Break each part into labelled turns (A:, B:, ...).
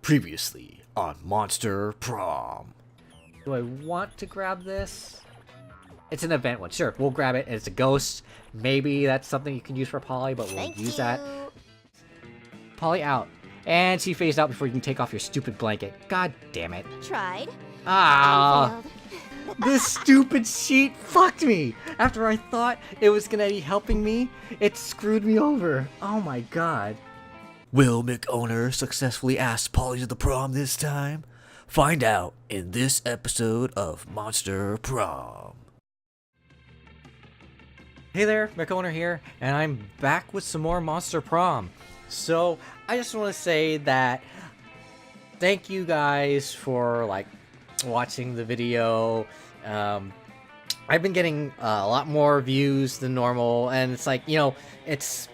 A: Previously on Monster Prom.
B: Do I want to grab this? It's an event one. Sure, we'll grab it. It's a ghost. Maybe that's something you can use for Polly, but we'll use that. Polly out. And she phased out before you can take off your stupid blanket. God damn it.
C: Tried.
B: Ah. This stupid sheet fucked me. After I thought it was gonna be helping me, it screwed me over. Oh my god.
A: Will McOwner successfully ask Polly to the prom this time? Find out in this episode of Monster Prom.
B: Hey there, McOwner here, and I'm back with some more Monster Prom. So, I just want to say that thank you guys for, watching the video. I've been getting a lot more views than normal, and it's it's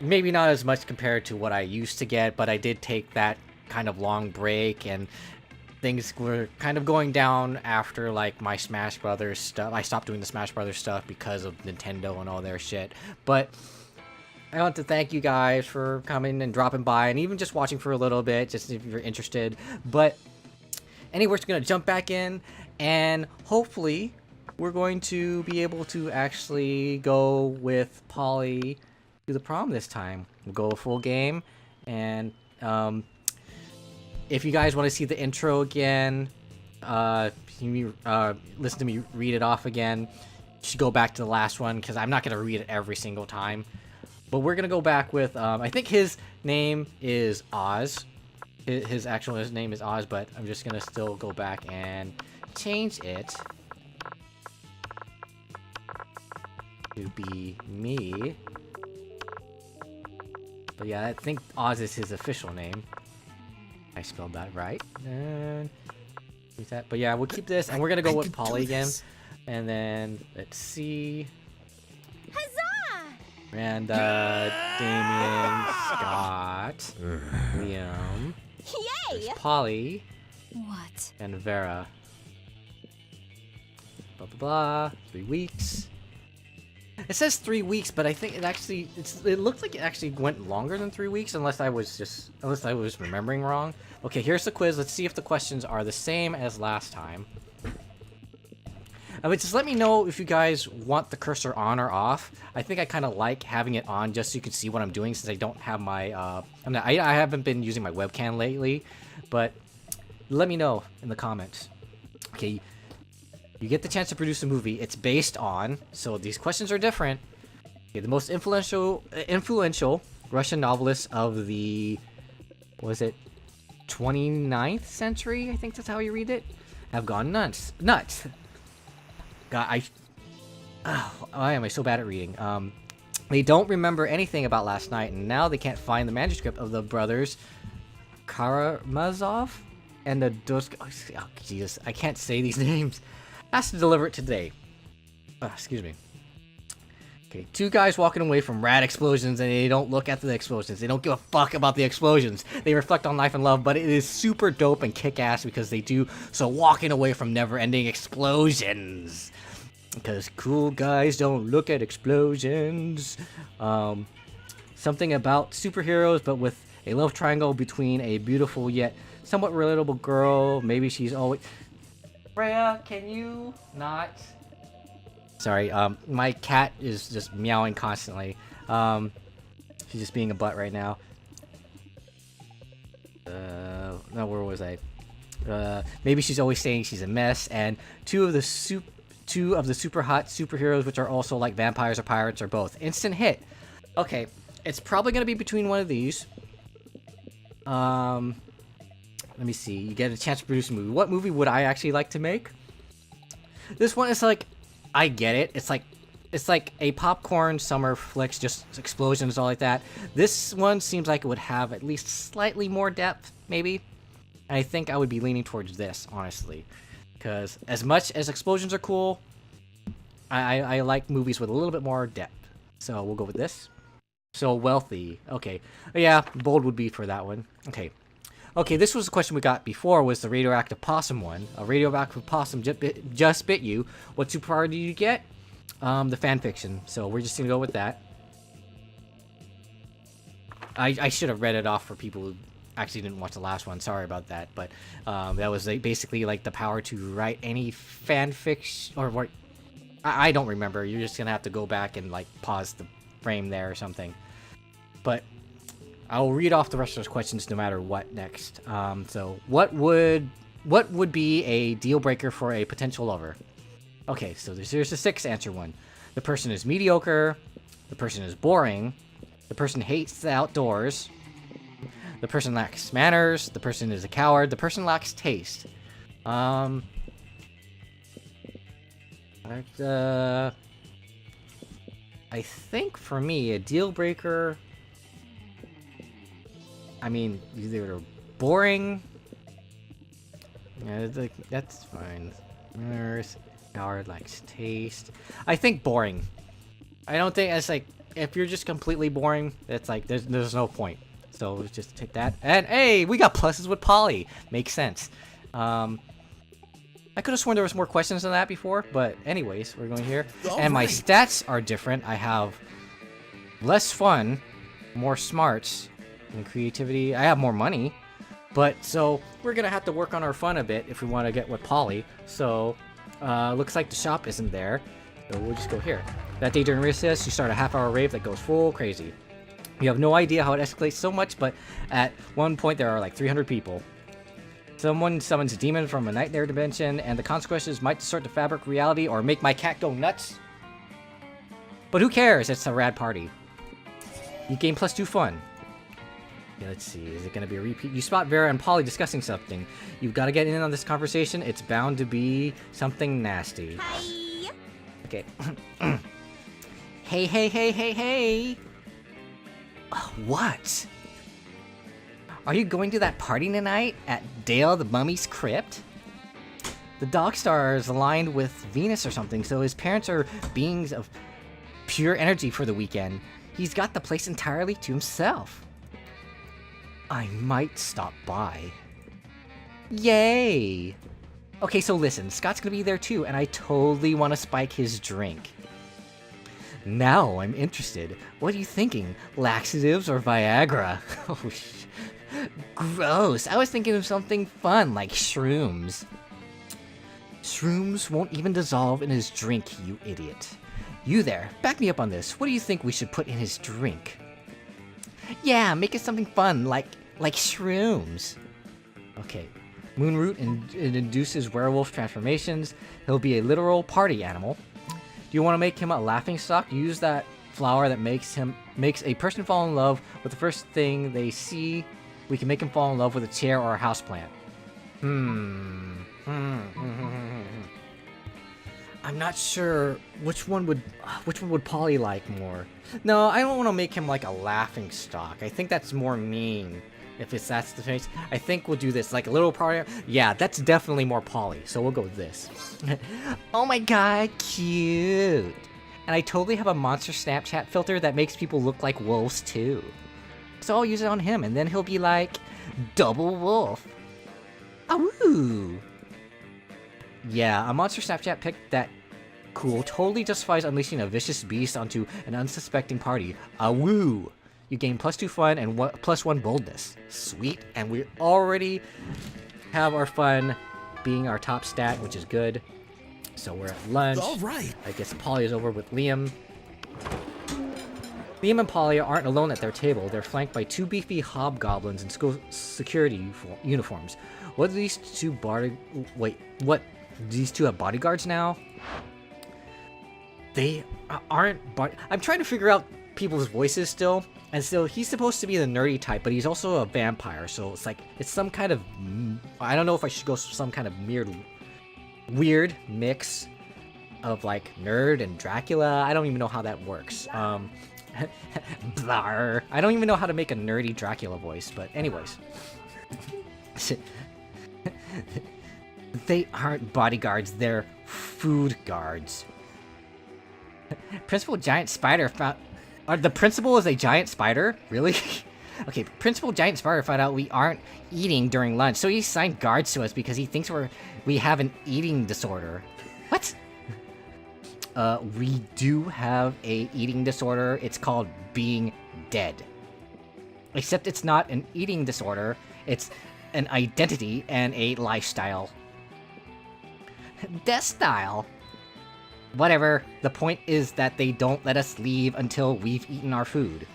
B: maybe not as much compared to what I used to get, but I did take that kind of long break, and things were kind of going down after my Smash Brothers stuff. I stopped doing the Smash Brothers stuff because of Nintendo and all their shit. But I want to thank you guys for coming and dropping by and even just watching for a little bit, just if you're interested. But anyway, we're just gonna jump back in, and hopefully we're going to be able to actually go with Polly to the prom this time. We'll go a full game, and if you guys want to see the intro again, listen to me read it off again. You should go back to the last one because I'm not going to read it every single time. But we're going to go back with, I think his name is Oz. His name is Oz, but I'm just going to still go back and change it to be me. But yeah, I think Oz is his official name. I spelled that right. And use that. But yeah, we'll keep this, and we're gonna go with Polly again. And then let's see.
C: Huzzah!
B: And Damien, Scott, Liam,
C: Yay!
B: there's Polly,
C: What?
B: and Vera. Blah blah blah. 3 weeks. It says 3 weeks, but I think it looks like it actually went longer than 3 weeks, unless I was remembering wrong. Okay, here's the quiz. Let's see if the questions are the same as last time. But just let me know if you guys want the cursor on or off. I think I kind of like having it on just so you can see what I'm doing, since I don't have my I haven't been using my webcam lately, but let me know in the comments. Okay. You get the chance to produce a movie. It's based on, so these questions are different. Okay, the most influential Russian novelists of the, what was it, 29th century? I think that's how you read it. Have gone nuts. God, why am I so bad at reading? They don't remember anything about last night, and now they can't find the manuscript of the brothers Karamazov and the Oh, Jesus, I can't say these names. Has to deliver it today. Excuse me. Okay, 2 guys walking away from rad explosions, and they don't look at the explosions. They don't give a fuck about the explosions. They reflect on life and love, but it is super dope and kick-ass because they do so walking away from never-ending explosions. Because cool guys don't look at explosions. Something about superheroes, but with a love triangle between a beautiful yet somewhat relatable girl. Maybe she's always... Freya, can you not? Sorry, my cat is just meowing constantly. She's just being a butt right now. No, where was I? Maybe she's always saying she's a mess, and two of the super hot superheroes, which are also like vampires or pirates, are both. Instant hit. Okay, it's probably gonna be between one of these. Let me see. You get a chance to produce a movie. What movie would I actually like to make? This one is I get it. It's like a popcorn summer flicks, just explosions, all like that. This one seems like it would have at least slightly more depth, maybe. And I think I would be leaning towards this, honestly, because as much as explosions are cool, I like movies with a little bit more depth. So we'll go with this. So wealthy. Okay. Yeah, bold would be for that one. Okay. Okay, this was the question we got before, was the radioactive possum one. A radioactive possum just bit you. What superpower do you get? The fanfiction. So we're just gonna go with that. I should have read it off for people who actually didn't watch the last one. Sorry about that. But that was like, basically like the power to write any fanfiction or what. I don't remember. You're just gonna have to go back and like pause the frame there or something. But I'll read off the rest of those questions no matter what next. So what would be a deal breaker for a potential lover? Okay, so here's the 6 answer one. The person is mediocre. The person is boring. The person hates the outdoors. The person lacks manners. The person is a coward. The person lacks taste. I think for me, a deal breaker. I mean, either boring. Yeah, like, that's fine. Manners, coward, lacks taste. I think boring. I don't think it's like if you're just completely boring, it's like there's no point. So let's just take that. And hey, we got pluses with Polly. Makes sense. I could have sworn there was more questions than that before, but anyways, we're going here. And my stats are different. I have less fun, more smarts, and creativity. I have more money. But so we're gonna have to work on our fun a bit if we want to get with Polly. So looks like the shop isn't there. So we'll just go here. That day during recess, you start a half-hour rave that goes full crazy. You have no idea how it escalates so much, but at one point there are like 300 people. Someone summons a demon from a nightmare dimension, and the consequences might distort the fabric reality or make my cat go nuts. But who cares? It's a rad party. You gain +2 fun. Okay, let's see. Is it going to be a repeat? You spot Vera and Polly discussing something. You've got to get in on this conversation. It's bound to be something nasty.
C: Hi.
B: Okay. Hey. What? Are you going to that party tonight at Dale the Mummy's crypt? The dog star is aligned with Venus or something, so his parents are beings of pure energy for the weekend. He's got the place entirely to himself. I might stop by. Yay! Okay, so listen, Scott's gonna be there too, and I totally want to spike his drink. Now I'm interested. What are you thinking? Laxatives or Viagra? Oh, gross. I was thinking of something fun, like shrooms. Shrooms won't even dissolve in his drink, you idiot. You there, back me up on this. What do you think we should put in his drink? Yeah, make it something fun, like shrooms. Okay. Moonroot induces werewolf transformations. He'll be a literal party animal. Do you want to make him a laughingstock? Use that flower that makes a person fall in love with the first thing they see. We can make him fall in love with a chair or a houseplant. I'm not sure which one would Polly like more. No, I don't want to make him like a laughingstock. I think that's more mean. If that's the case, I think we'll do this like a little party. Yeah, that's definitely more Polly. So we'll go with this. Oh my god, cute! And I totally have a monster Snapchat filter that makes people look like wolves too. So I'll use it on him, and then he'll be like double wolf. Awoo! Yeah, a monster Snapchat pic that cool totally justifies unleashing a vicious beast onto an unsuspecting party. Awoo! You gain +2 fun and +1 boldness. Sweet, and we already have our fun being our top stat, which is good. So we're at lunch.
A: All right.
B: I guess Polly is over with Liam. Liam and Polly aren't alone at their table. They're flanked by 2 beefy hobgoblins in school security uniforms. What do these two What? Do these two have bodyguards now? They aren't. I'm trying to figure out people's voices still. And still, he's supposed to be the nerdy type, but he's also a vampire. So it's like it's some kind of. I don't know if I should go some kind of weird mix of like nerd and Dracula. I don't even know how that works. Blar. I don't even know how to make a nerdy Dracula voice. But anyways. They aren't bodyguards, they're food guards. Principal Giant Spider found... the principal is a giant spider? Really? Okay, Principal Giant Spider found out we aren't eating during lunch, so he assigned guards to us because he thinks we have an eating disorder. What? We do have a eating disorder. It's called being dead. Except it's not an eating disorder, It's an identity and a lifestyle. Death style. Whatever. The point is that they don't let us leave until we've eaten our food.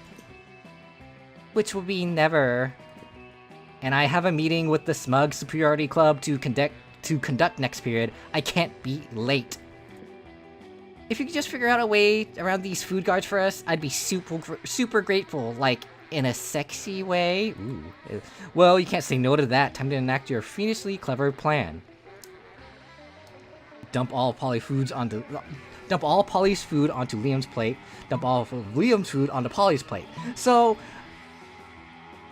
B: Which will be never. And I have a meeting with the Smug Superiority Club to conduct next period. I can't be late. If you could just figure out a way around these food guards for us, I'd be super grateful. Like, in a sexy way. Ooh. Well, you can't say no to that. Time to enact your fiendishly clever plan. Dump all Polly's food onto Liam's plate. Dump all of Liam's food onto Polly's plate. So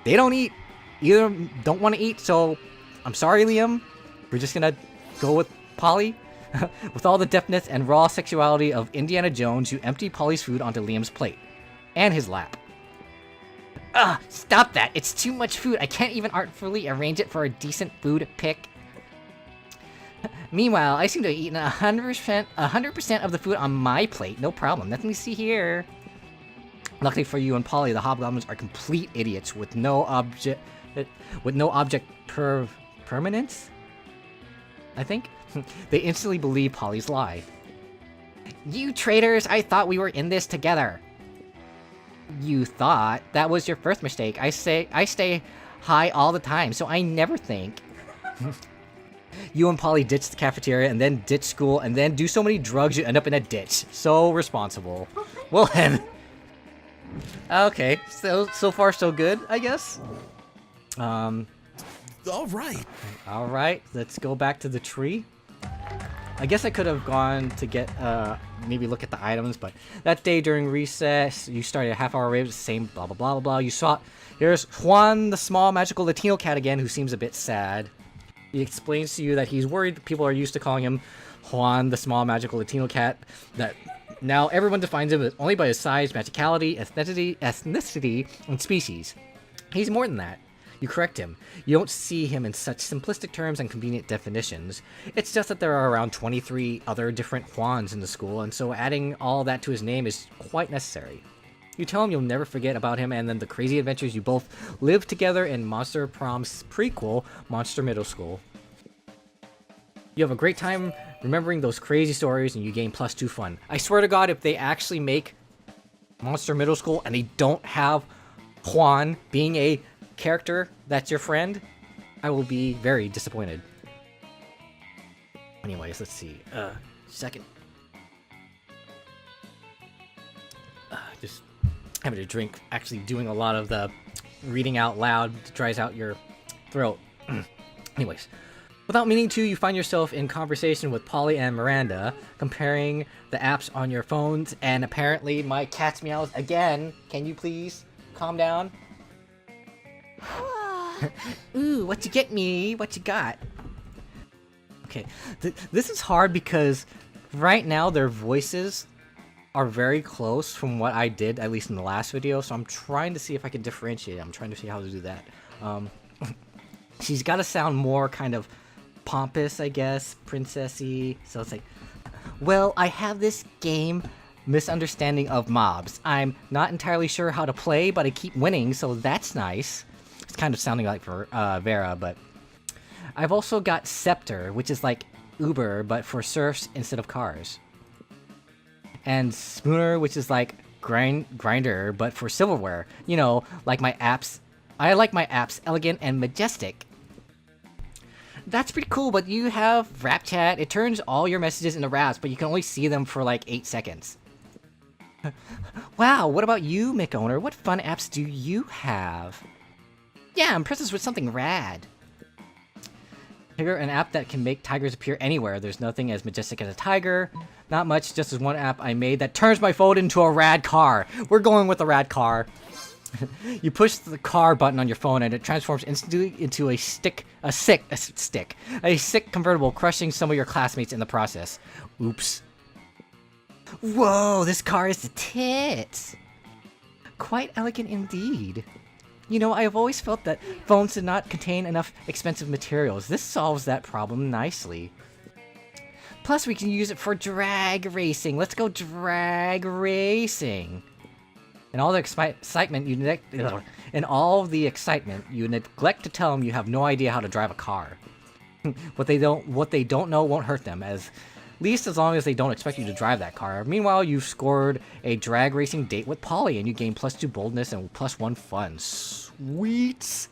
B: they don't eat. Either don't want to eat. So I'm sorry, Liam. We're just gonna go with Polly. With all the deftness and raw sexuality of Indiana Jones, you empty Polly's food onto Liam's plate and his lap. Stop that! It's too much food. I can't even artfully arrange it for a decent food pick. Meanwhile, I seem to have eaten 100% of the food on my plate. No problem. Let me see here. Luckily for you and Polly, the hobgoblins are complete idiots with no object permanence. I think they instantly believe Polly's lie. You traitors! I thought we were in this together. You thought? That was your first mistake. I stay high all the time, so I never think. You and Polly ditch the cafeteria, and then ditch school, and then do so many drugs you end up in a ditch. So responsible. Well then. Okay, so far so good, I guess. Alright, let's go back to the tree. I guess I could have gone to get, maybe look at the items, but that day during recess, you started a half-hour rave, the same blah blah blah blah blah. You saw, here's Juan, the small magical Latino cat again, who seems a bit sad. He explains to you that he's worried that people are used to calling him Juan, the small magical Latino cat, that now everyone defines him only by his size, magicality, ethnicity, and species. He's more than that. You correct him. You don't see him in such simplistic terms and convenient definitions. It's just that there are around 23 other different Juans in the school, and so adding all that to his name is quite necessary. You tell him you'll never forget about him and then the crazy adventures you both lived together in Monster Prom's prequel, Monster Middle School. You have a great time remembering those crazy stories and you gain +2 fun. I swear to God, if they actually make Monster Middle School and they don't have Juan being a character that's your friend, I will be very disappointed. Anyways, let's see. Second. Just having a drink, actually doing a lot of the reading out loud dries out your throat. Anyways, without meaning to, you find yourself in conversation with Polly and Miranda, comparing the apps on your phones, and apparently my cat's meows again. Can you please calm down? Ooh, what you get me? What you got? Okay, this is hard because right now their voices are very close from what I did, at least in the last video, so I'm trying to see if I can differentiate. I'm trying to see how to do that. She's got to sound more kind of pompous, I guess, princessy. So it's like, well, I have this game, Misunderstanding of Mobs. I'm not entirely sure how to play, but I keep winning, so that's nice. It's kind of sounding like for Vera, but I've also got Scepter, which is like Uber, but for serfs instead of cars. And Spooner, which is like Grinder, but for silverware. You know, like my apps. I like my apps elegant and majestic. That's pretty cool, but you have Rap Chat. It turns all your messages into raps, but you can only see them for like 8 seconds. Wow, what about you, Mick Owner? What fun apps do you have? Yeah, I'm princess with something rad. Here, an app that can make tigers appear anywhere. There's nothing as majestic as a tiger. Not much, just as one app I made that turns my phone into a rad car. We're going with a rad car. You push the car button on your phone and it transforms instantly into a sick convertible, crushing some of your classmates in the process. Oops. Whoa, this car is the tits. Quite elegant indeed. You know, I've always felt that phones did not contain enough expensive materials. This solves that problem nicely. Plus, we can use it for drag racing. Let's go drag racing. In all the excitement, you neglect to tell them you have no idea how to drive a car. What they don't know won't hurt them, as least as long as they don't expect you to drive that car. Meanwhile, you've scored a drag racing date with Polly, and you gain +2 boldness and +1 fun. Sweet!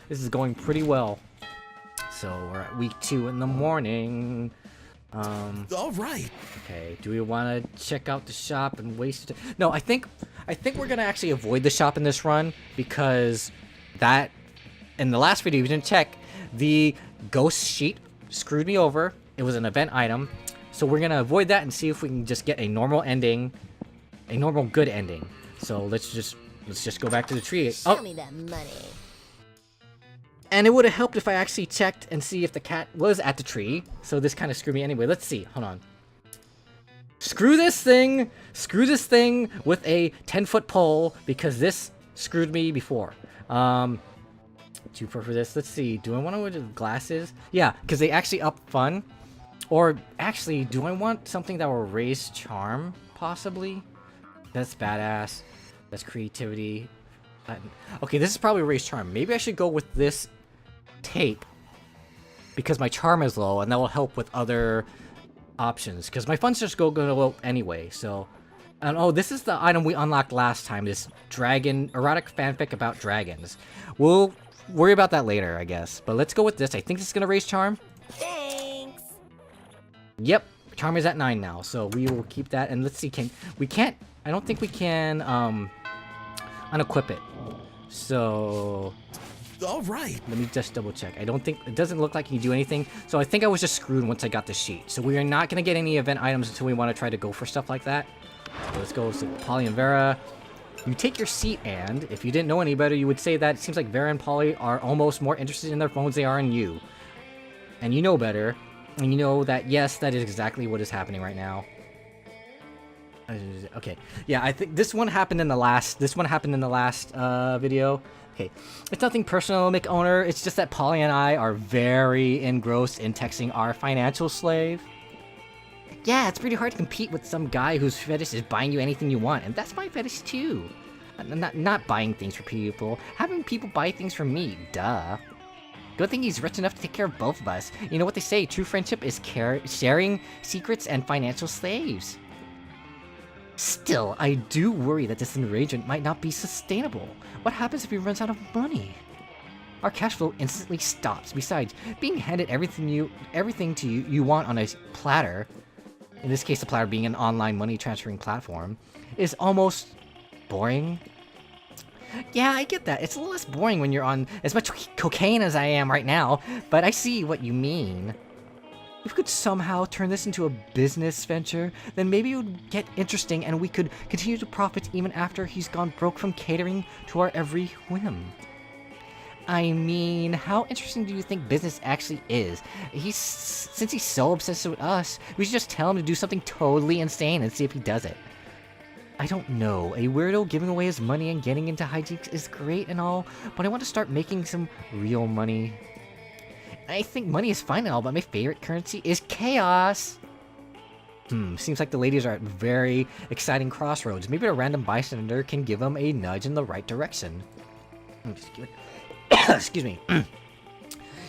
B: This is going pretty well. So we're at week 2 in the morning.
A: All right.
B: Okay, do we want to check out the shop and waste it? No, I think we're gonna actually avoid the shop in this run, because that, in the last video, if you didn't check, the ghost sheet screwed me over. It was an event item, so we're gonna avoid that and see if we can just get a normal ending, a normal good ending. So let's just go back to the tree.
C: Show me that money.
B: And it would have helped if I actually checked and see if the cat was at the tree. So this kind of screwed me anyway. Let's see. Hold on. Screw this thing! Screw this thing with a 10-foot pole, because this screwed me before. Too far for this. Let's see. Do I want to wear the glasses? Yeah, because they actually up fun. Or actually, do I want something that will raise charm? Possibly. That's badass. That's creativity. Okay, this is probably raise charm. Maybe I should go with this tape, because my charm is low, and that will help with other options, because my fun's just gonna low anyway. So, and oh, this is the item we unlocked last time, this dragon erotic fanfic about dragons. We'll worry about that later, I guess, but let's go with this. I think this is gonna raise charm.
C: Thanks.
B: Yep, charm is at 9 now, so we will keep that. And let's see, I don't think we can unequip it. So
A: All right.
B: let me just double check. I don't think, it doesn't look like you do anything. So I think I was just screwed once I got the sheet. So we are not going to get any event items until we want to try to go for stuff like that. So let's go to Polly and Vera. You take your seat, and if you didn't know any better, you would say that it seems like Vera and Polly are almost more interested in their phones than they are in you. And you know better. And you know that, yes, that is exactly what is happening right now. Okay, yeah, I think this one happened in the last video. Okay, it's nothing personal, Mick Owner. It's just that Polly and I are very engrossed in texting our financial slave. Yeah, it's pretty hard to compete with some guy whose fetish is buying you anything you want, and that's my fetish too. Not buying things for people, having people buy things for me, duh. Good thing he's rich enough to take care of both of us. You know what they say, true friendship is sharing secrets and financial slaves. Still, I do worry that this arrangement might not be sustainable. What happens if he runs out of money? Our cash flow instantly stops. Besides, being handed everything you want on a platter, in this case the platter being an online money transferring platform, is almost boring. Yeah, I get that. It's a little less boring when you're on as much cocaine as I am right now, but I see what you mean. If we could somehow turn this into a business venture, then maybe it would get interesting and we could continue to profit even after he's gone broke from catering to our every whim. I mean, how interesting do you think business actually is? Since he's so obsessed with us, we should just tell him to do something totally insane and see if he does it. I don't know, a weirdo giving away his money and getting into hijinks is great and all, but I want to start making some real money. I think money is fine and all, but my favorite currency is chaos. Seems like the ladies are at very exciting crossroads. Maybe a random bystander can give them a nudge in the right direction. Excuse me.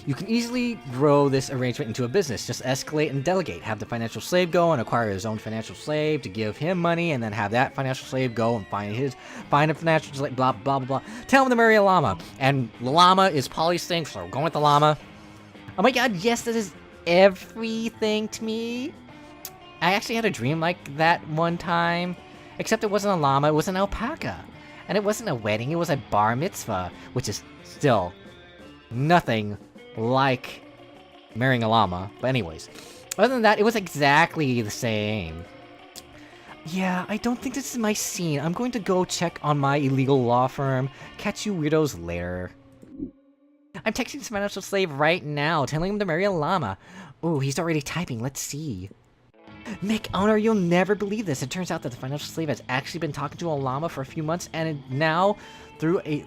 B: You can easily grow this arrangement into a business. Just escalate and delegate. Have the financial slave go and acquire his own financial slave to give him money, and then have that financial slave go and find a financial slave, blah, blah, blah, blah. Tell him to marry a llama. And the llama is Polly's thing, so we're going with the llama. Oh my god, yes, that is everything to me. I actually had a dream like that one time. Except it wasn't a llama, it was an alpaca. And it wasn't a wedding, it was a bar mitzvah. Which is still nothing like marrying a llama. But anyways, other than that, it was exactly the same. Yeah, I don't think this is my scene. I'm going to go check on my illegal law firm. Catch you weirdos later. I'm texting this financial slave right now, telling him to marry a llama. Oh, he's already typing. Let's see. Mick Owner, you'll never believe this. It turns out that the financial slave has actually been talking to a llama for a few months, and now through a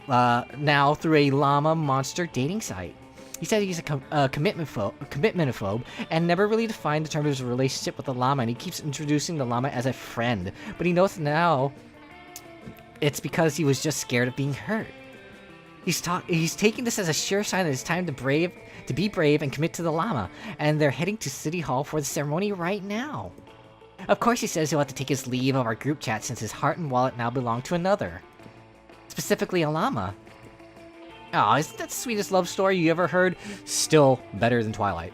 B: llama monster dating site. He said he's a commitment-ophobe and never really defined the terms of his relationship with the llama, and he keeps introducing the llama as a friend. But he knows now It's because he was just scared of being hurt. He's taking this as a sure sign that it's time to be brave and commit to the llama, and they're heading to City Hall for the ceremony right now. Of course he says he'll have to take his leave of our group chat since his heart and wallet now belong to another. Specifically a llama. Aw, isn't that the sweetest love story you ever heard? Still better than Twilight.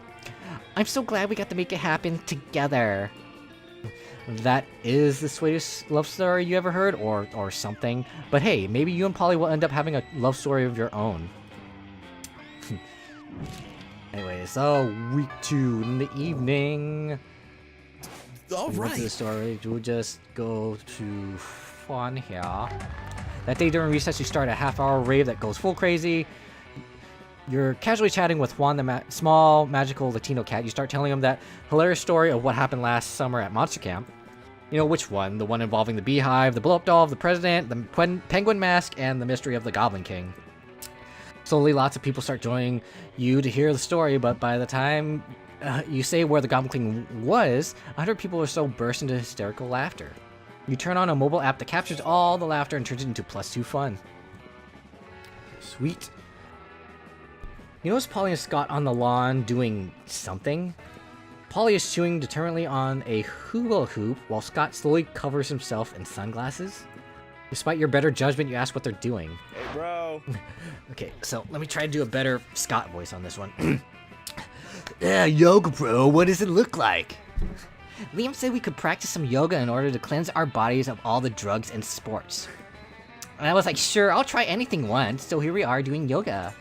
B: I'm so glad we got to make it happen together. That is the sweetest love story you ever heard, or something. But hey, maybe you and Polly will end up having a love story of your own. Anyways, so week 2 in the evening.
A: All
B: To the
A: right.
B: story, we'll just go to fun here. That day during recess, you start a half-hour rave that goes full crazy. You're casually chatting with Juan, the small, magical Latino cat. You start telling him that hilarious story of what happened last summer at Monster Camp. You know which one? The one involving the beehive, the blow-up doll of the president, the penguin mask, and the mystery of the Goblin King. Slowly, lots of people start joining you to hear the story, but by the time you say where the Goblin King was, 100 people or so burst into hysterical laughter. You turn on a mobile app that captures all the laughter and turns it into +2 fun. Sweet. You notice Polly and Scott on the lawn doing something. Polly is chewing determinedly on a hula hoop while Scott slowly covers himself in sunglasses. Despite your better judgment, you ask what they're doing.
D: Hey, bro.
B: Okay, so let me try to do a better Scott voice on this one. Yeah, yoga bro, what does it look like? Liam said we could practice some yoga in order to cleanse our bodies of all the drugs and sports. And I was like, sure, I'll try anything once, so here we are doing yoga.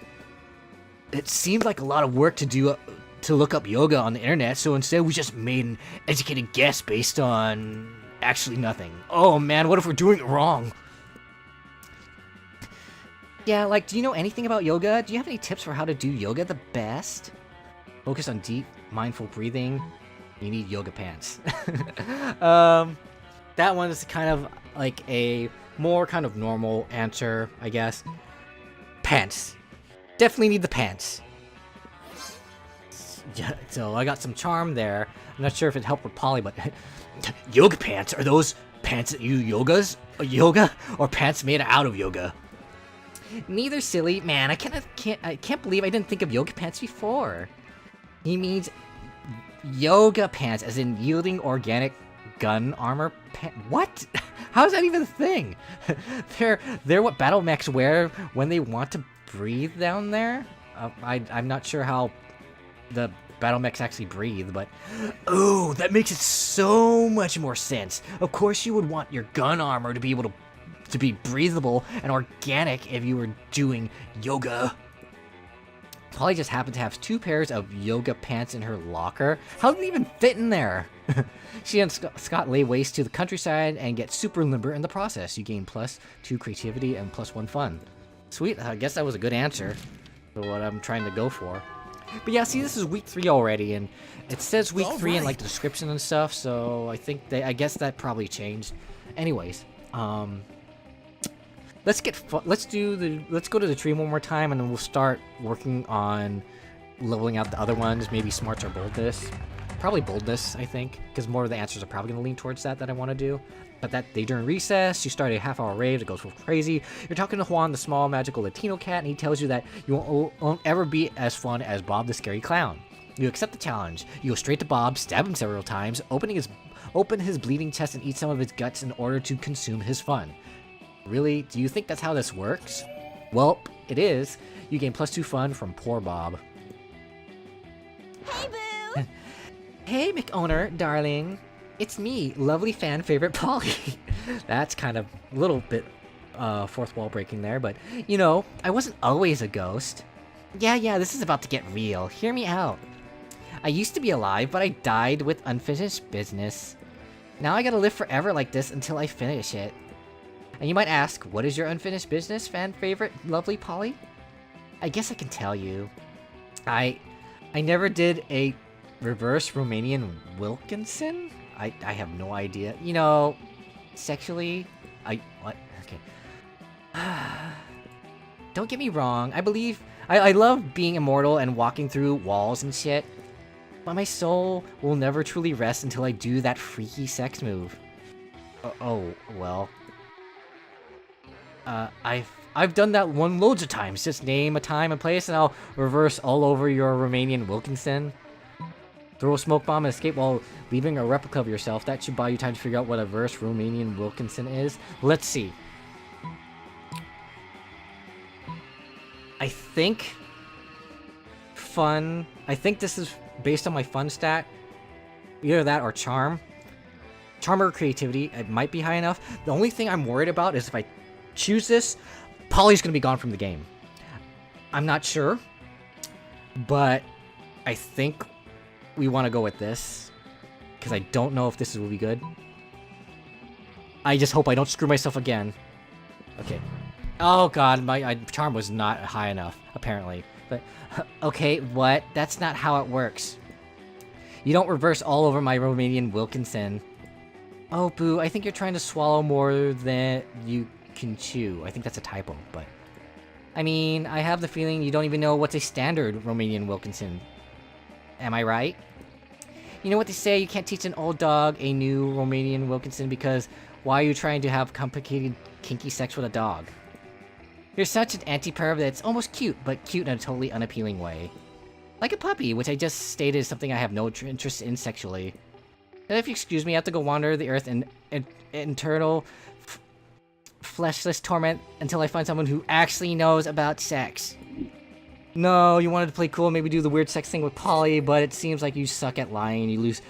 B: It seemed like a lot of work to do to look up yoga on the internet, so instead we just made an educated guess based on actually nothing. Oh man, what if we're doing it wrong? Yeah, like, do you know anything about yoga? Do you have any tips for how to do yoga the best? Focus on deep, mindful breathing. You need yoga pants. That one is kind of like a more kind of normal answer, I guess. Pants. Definitely need the pants. Yeah, so I got some charm there. I'm not sure if it helped with Polly, but yoga pants, are those pants that you yoga or pants made out of yoga? Neither, silly man. I can't believe I didn't think of yoga pants before. He means yoga pants, as in yielding organic gun armor pants. What? How is that even a thing? They're what battle mechs wear when they want to breathe down there. I'm not sure how the battle mechs actually breathe, but oh, that makes it so much more sense. Of course, you would want your gun armor to be able to be breathable and organic if you were doing yoga. Polly just happened to have 2 pairs of yoga pants in her locker. How did they even fit in there? She and Scott lay waste to the countryside and get super limber in the process. You gain +2 creativity and +1 fun. Sweet, I guess that was a good answer for what I'm trying to go for. But yeah, see, this is week 3 already, and it says week 3 in like the description and stuff, so I think I guess that probably changed. Anyways, let's go to the tree one more time, and then we'll start working on leveling out the other ones. Maybe smarts or boldness. Probably boldness, I think, because more of the answers are probably going to lean towards that I want to do. But that day during recess, you start a half-hour rave that goes full crazy. You're talking to Juan, the small magical Latino cat, and he tells you that you won't ever be as fun as Bob the scary clown. You accept the challenge. You go straight to Bob, stab him several times, open his bleeding chest and eat some of his guts in order to consume his fun. Really? Do you think that's how this works? Well, it is. You gain +2 fun from poor Bob.
C: Hey, boo!
B: Hey, McOwner, darling. It's me, lovely fan favorite Polly. That's kind of a little bit fourth wall breaking there, but you know, I wasn't always a ghost. Yeah, this is about to get real. Hear me out. I used to be alive, but I died with unfinished business. Now I gotta live forever like this until I finish it. And you might ask, what is your unfinished business, fan favorite, lovely Polly? I guess I can tell you. I never did a reverse Romanian Wilkinson? I have no idea. You know, sexually, what? Okay. Don't get me wrong, I love being immortal and walking through walls and shit, but my soul will never truly rest until I do that freaky sex move. Oh, well. I've done that one loads of times. Just name a time and place, and I'll reverse all over your Romanian Wilkinson. Throw a smoke bomb and escape while leaving a replica of yourself. That should buy you time to figure out what a verse Romanian Wilkinson is. Let's see. I think fun. I think this is based on my fun stat. Either that or charm. Charm or creativity. It might be high enough. The only thing I'm worried about is if I choose this, Polly's going to be gone from the game. I'm not sure. But I think we want to go with this. Because I don't know if this will be good. I just hope I don't screw myself again. Okay. Oh god, my charm was not high enough, apparently. But, okay, what? That's not how it works. You don't reverse all over my Romanian Wilkinson. Oh, boo, I think you're trying to swallow more than you can chew. I think that's a typo, but... I mean, I have the feeling you don't even know what's a standard Romanian Wilkinson. Am I right? You know what they say, you can't teach an old dog a new Romanian Wilkinson because why are you trying to have complicated, kinky sex with a dog? You're such an anti-perv that it's almost cute, but cute in a totally unappealing way. Like a puppy, which I just stated is something I have no interest in sexually. And if you excuse me, I have to go wander the earth in eternal, fleshless torment until I find someone who actually knows about sex. No, you wanted to play cool, maybe do the weird sex thing with Polly, but it seems like you suck at lying. You lose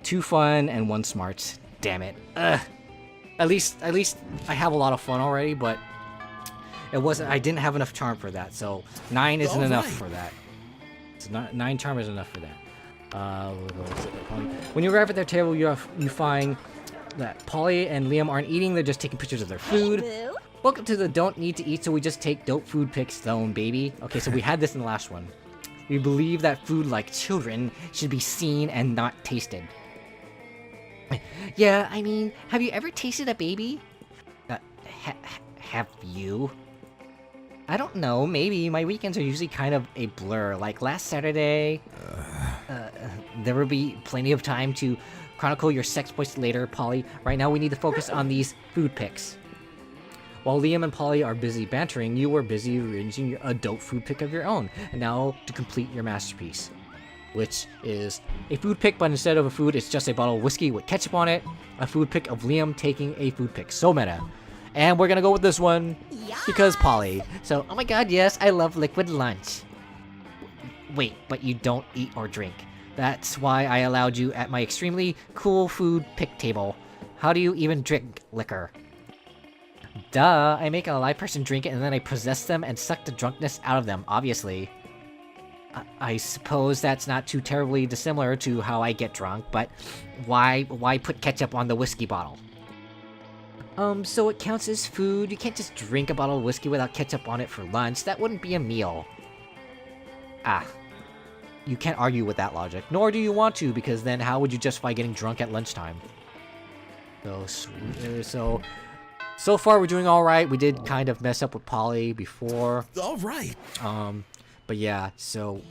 B: 2 fun and 1 smarts. Damn it. Ugh. At least I have a lot of fun already, but it wasn't. I didn't have enough charm for that, so 9 isn't enough for that. It's not 9 charm isn't enough for that. When you arrive at their table, you find that Polly and Liam aren't eating. They're just taking pictures of their food.
C: Hey, boo.
B: Welcome to the don't need to eat, so we just take dope food pics zone, baby. Okay, so we had this in the last one. We believe that food like children should be seen and not tasted. Yeah, I mean, have you ever tasted a baby? Have you? I don't know, maybe. My weekends are usually kind of a blur. Like last Saturday, there will be plenty of time to chronicle your sex exploits later, Polly. Right now we need to focus on these food pics. While Liam and Polly are busy bantering, you were busy arranging a dope food pic of your own. And now to complete your masterpiece, which is a food pic, but instead of a food, it's just a bottle of whiskey with ketchup on it. A food pic of Liam taking a food pic. So meta. And we're gonna go with this one because Polly. So, oh my god, yes, I love liquid lunch. Wait, but you don't eat or drink. That's why I allowed you at my extremely cool food pic table. How do you even drink liquor? Duh, I make a live person drink it and then I possess them and suck the drunkenness out of them, obviously. I suppose that's not too terribly dissimilar to how I get drunk, but why put ketchup on the whiskey bottle? So it counts as food? You can't just drink a bottle of whiskey without ketchup on it for lunch. That wouldn't be a meal. Ah. You can't argue with that logic. Nor do you want to, because then how would you justify getting drunk at lunchtime? So far we're doing alright. We did kind of mess up with Polly before.
A: Alright.
B: But yeah, so...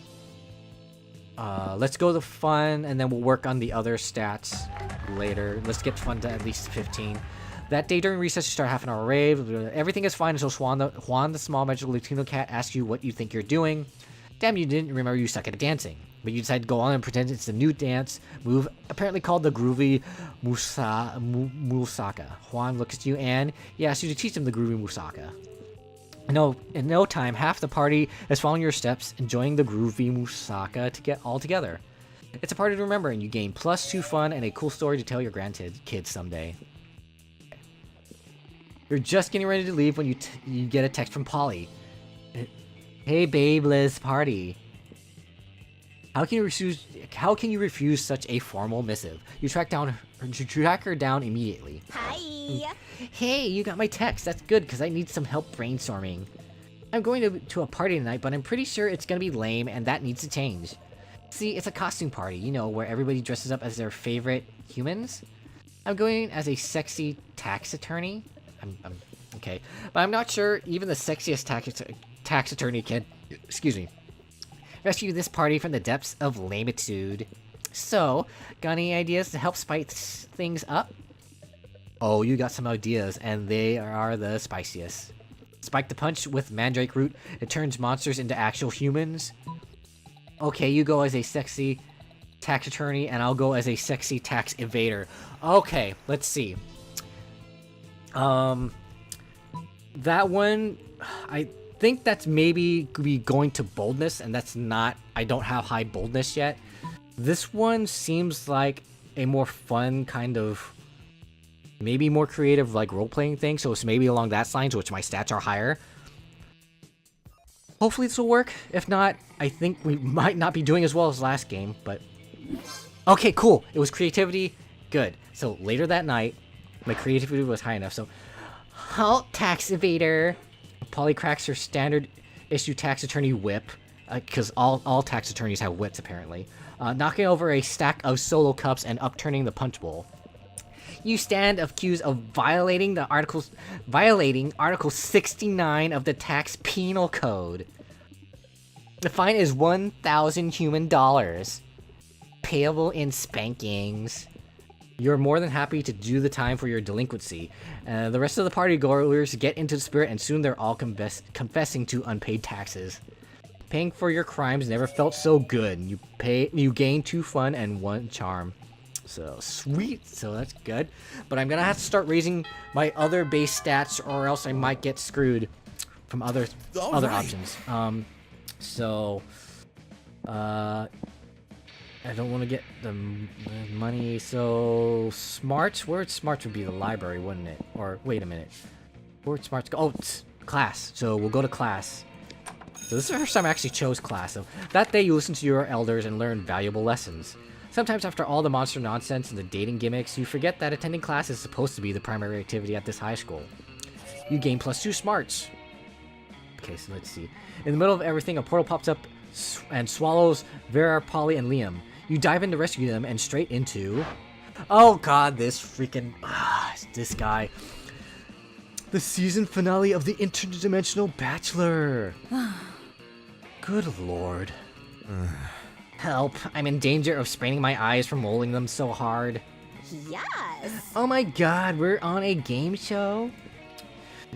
B: let's go to fun, and then we'll work on the other stats later. Let's get fun to at least 15. That day during recess, you start half an hour rave. Everything is fine until Juan, the small magical Latino cat, asks you what you think you're doing. Damn, you didn't remember you suck at dancing. But you decide to go on and pretend it's a new dance move, apparently called the groovy musaka. Juan looks at you and he asks you to teach him the groovy musaka. In no time, half the party is following your steps, enjoying the groovy musaka to get all together. It's a party to remember, and you gain +2 fun and a cool story to tell your grandkids someday. You're just getting ready to leave when you get a text from Polly. Hey babe, let's party. How can you refuse such a formal missive? You track her down immediately.
C: Hi.
B: Hey, you got my text. That's good, because I need some help brainstorming. I'm going to a party tonight, but I'm pretty sure it's going to be lame, and that needs to change. See, it's a costume party, you know, where everybody dresses up as their favorite humans. I'm going as a sexy tax attorney. Okay, but I'm not sure even the sexiest tax attorney can, rescue this party from the depths of lamitude. So, got any ideas to help spice things up? Oh, you got some ideas, and they are the spiciest. Spike the punch with mandrake root. It turns monsters into actual humans. Okay, you go as a sexy tax attorney, and I'll go as a sexy tax evader. Okay, let's see. That one, I think that's maybe be going to boldness, and that's not. I don't have high boldness yet. This one seems like a more fun kind of, maybe more creative, like role-playing thing. So it's maybe along that lines, which my stats are higher. Hopefully this will work. If not, I think we might not be doing as well as last game, but... Okay, cool. It was creativity. Good. So later that night, my creativity was high enough, so... Halt, tax evader! Polly cracks her standard issue tax attorney whip, because all tax attorneys have whips, apparently. Knocking over a stack of solo cups and upturning the punch bowl. You stand accused of violating Article 69 of the Tax Penal Code. The fine is 1,000 human dollars, payable in spankings. You're more than happy to do the time for your delinquency. The rest of the party goers get into the spirit, and soon they're all confessing to unpaid taxes. Paying for your crimes never felt so good. You gain 2 fun and 1 charm. So, sweet. So that's good. But I'm gonna have to start raising my other base stats, or else I might get screwed from other options. I don't want to get the money, so... Smarts? Word Smarts would be the library, wouldn't it? Or, wait a minute. Word Smarts... Oh, class. So, we'll go to class. So this is the first time I actually chose class. So, that day you listen to your elders and learn valuable lessons. Sometimes after all the monster nonsense and the dating gimmicks, you forget that attending class is supposed to be the primary activity at this high school. You gain +2 smarts. Okay, so let's see. In the middle of everything, a portal pops up and swallows Vera, Polly, and Liam. You dive in to rescue them and straight into... Oh god, this freaking... this guy. The season finale of the Interdimensional Bachelor. Good lord. Help, I'm in danger of spraining my eyes from rolling them so hard.
C: Yes!
B: Oh my god, we're on a game show?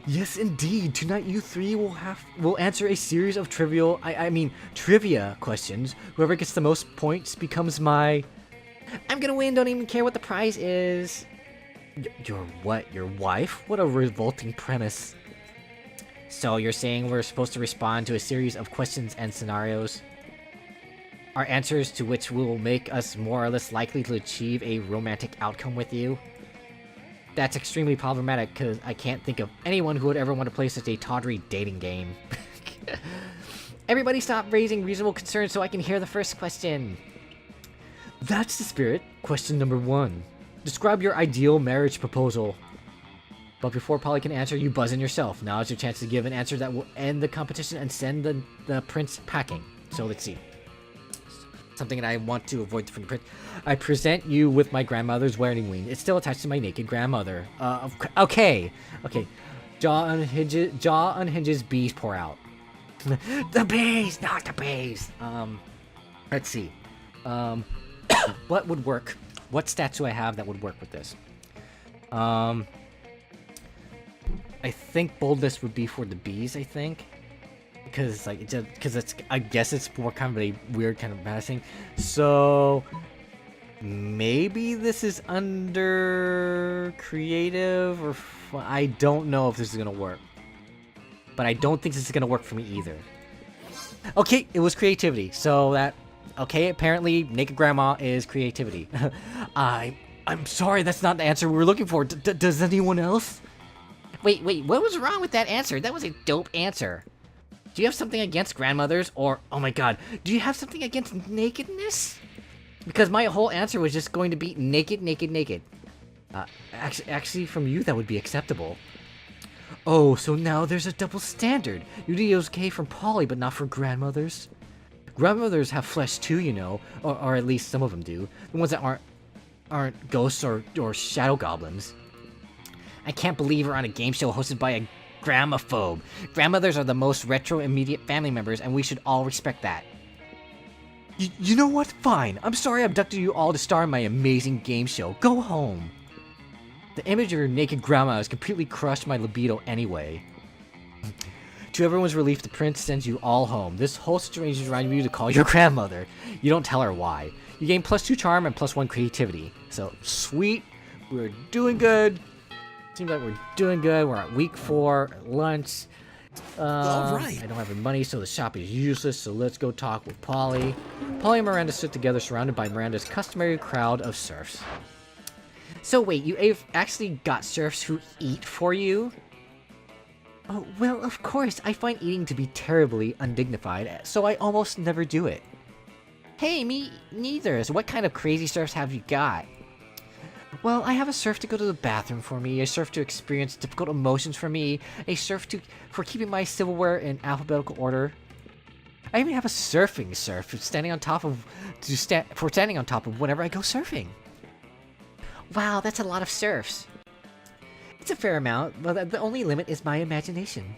B: Yes, indeed. Tonight you three will answer a series of trivia questions. Whoever gets the most points becomes my... I'm gonna win, don't even care what the prize is. Your what? Your wife? What a revolting premise. So you're saying we're supposed to respond to a series of questions and scenarios? Our answers to which will make us more or less likely to achieve a romantic outcome with you? That's extremely problematic, because I can't think of anyone who would ever want to play such a tawdry dating game. Everybody stop raising reasonable concerns so I can hear the first question. That's the spirit. Question number 1. Describe your ideal marriage proposal. But before Polly can answer, you buzz in yourself. Now is your chance to give an answer that will end the competition and send the prince packing. So let's see. Something that I want to avoid from the prince. I present you with my grandmother's wedding ring. It's still attached to my naked grandmother. Okay. Jaw unhinges, bees pour out. The bees, not the bees. Let's see. What would work? What stats do I have that would work with this? I think boldness would be for the bees, I think. Because I guess it's more kind of a weird kind of balancing. So maybe this is under creative, or I don't know if this is gonna work. But I don't think this is gonna work for me either. Okay, it was creativity. So that apparently naked grandma is creativity. I'm sorry, that's not the answer we were looking for. Does anyone else? Wait, what was wrong with that answer? That was a dope answer. Do you have something against grandmothers? Or, oh my god, do you have something against nakedness? Because my whole answer was just going to be naked. Actually, from you, that would be acceptable. Oh, so now there's a double standard. You do okay from Polly, but not for grandmothers. Grandmothers have flesh too, you know. Or at least some of them do. The ones that aren't ghosts or shadow goblins. I can't believe we're on a game show hosted by a gramophobe. Grandmothers are the most retro immediate family members, and we should all respect that. You know what? Fine. I'm sorry I abducted you all to star in my amazing game show. Go home. The image of your naked grandma has completely crushed my libido anyway. To everyone's relief, the prince sends you all home. This whole situation is reminding you to call your grandmother. You don't tell her why. You gain +2 charm and +1 creativity. So, sweet. We're doing good. Seems like we're doing good. We're at week 4, at lunch.
A: All right.
B: I don't have any money, so the shop is useless, so let's go talk with Polly. Polly and Miranda sit together, surrounded by Miranda's customary crowd of serfs. So wait, you actually got serfs who eat for you? Oh, well, of course, I find eating to be terribly undignified, so I almost never do it. Hey, me neither. So what kind of crazy serfs have you got? Well, I have a serf to go to the bathroom for me, a serf to experience difficult emotions for me, a serf for keeping my silverware in alphabetical order. I even have a surfing serf for standing on top of whenever I go surfing. Wow, that's a lot of serfs. It's a fair amount, but the only limit is my imagination.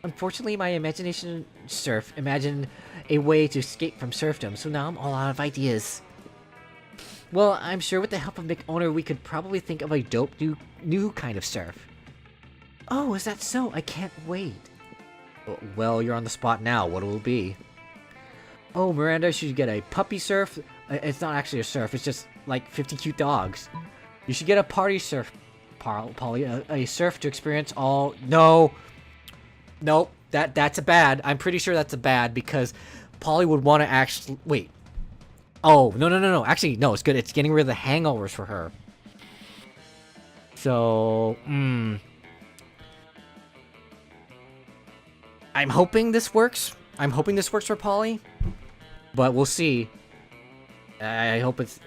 B: Unfortunately, my imagination serf imagined a way to escape from serfdom, so now I'm all out of ideas. Well, I'm sure with the help of McOwner, we could probably think of a dope new kind of serf. Oh, is that so? I can't wait. Well, you're on the spot now. What will it be? Oh, Miranda should get a puppy serf. It's not actually a serf. It's just like 50 cute dogs. You should get a party serf, Polly. A serf to experience all... No. Nope. That's a bad. I'm pretty sure that's a bad because Polly would want to actually... Wait. Oh, no. Actually, no, it's good. It's getting rid of the hangovers for her. So, I'm hoping this works. I'm hoping this works for Polly. But we'll see. I hope it's...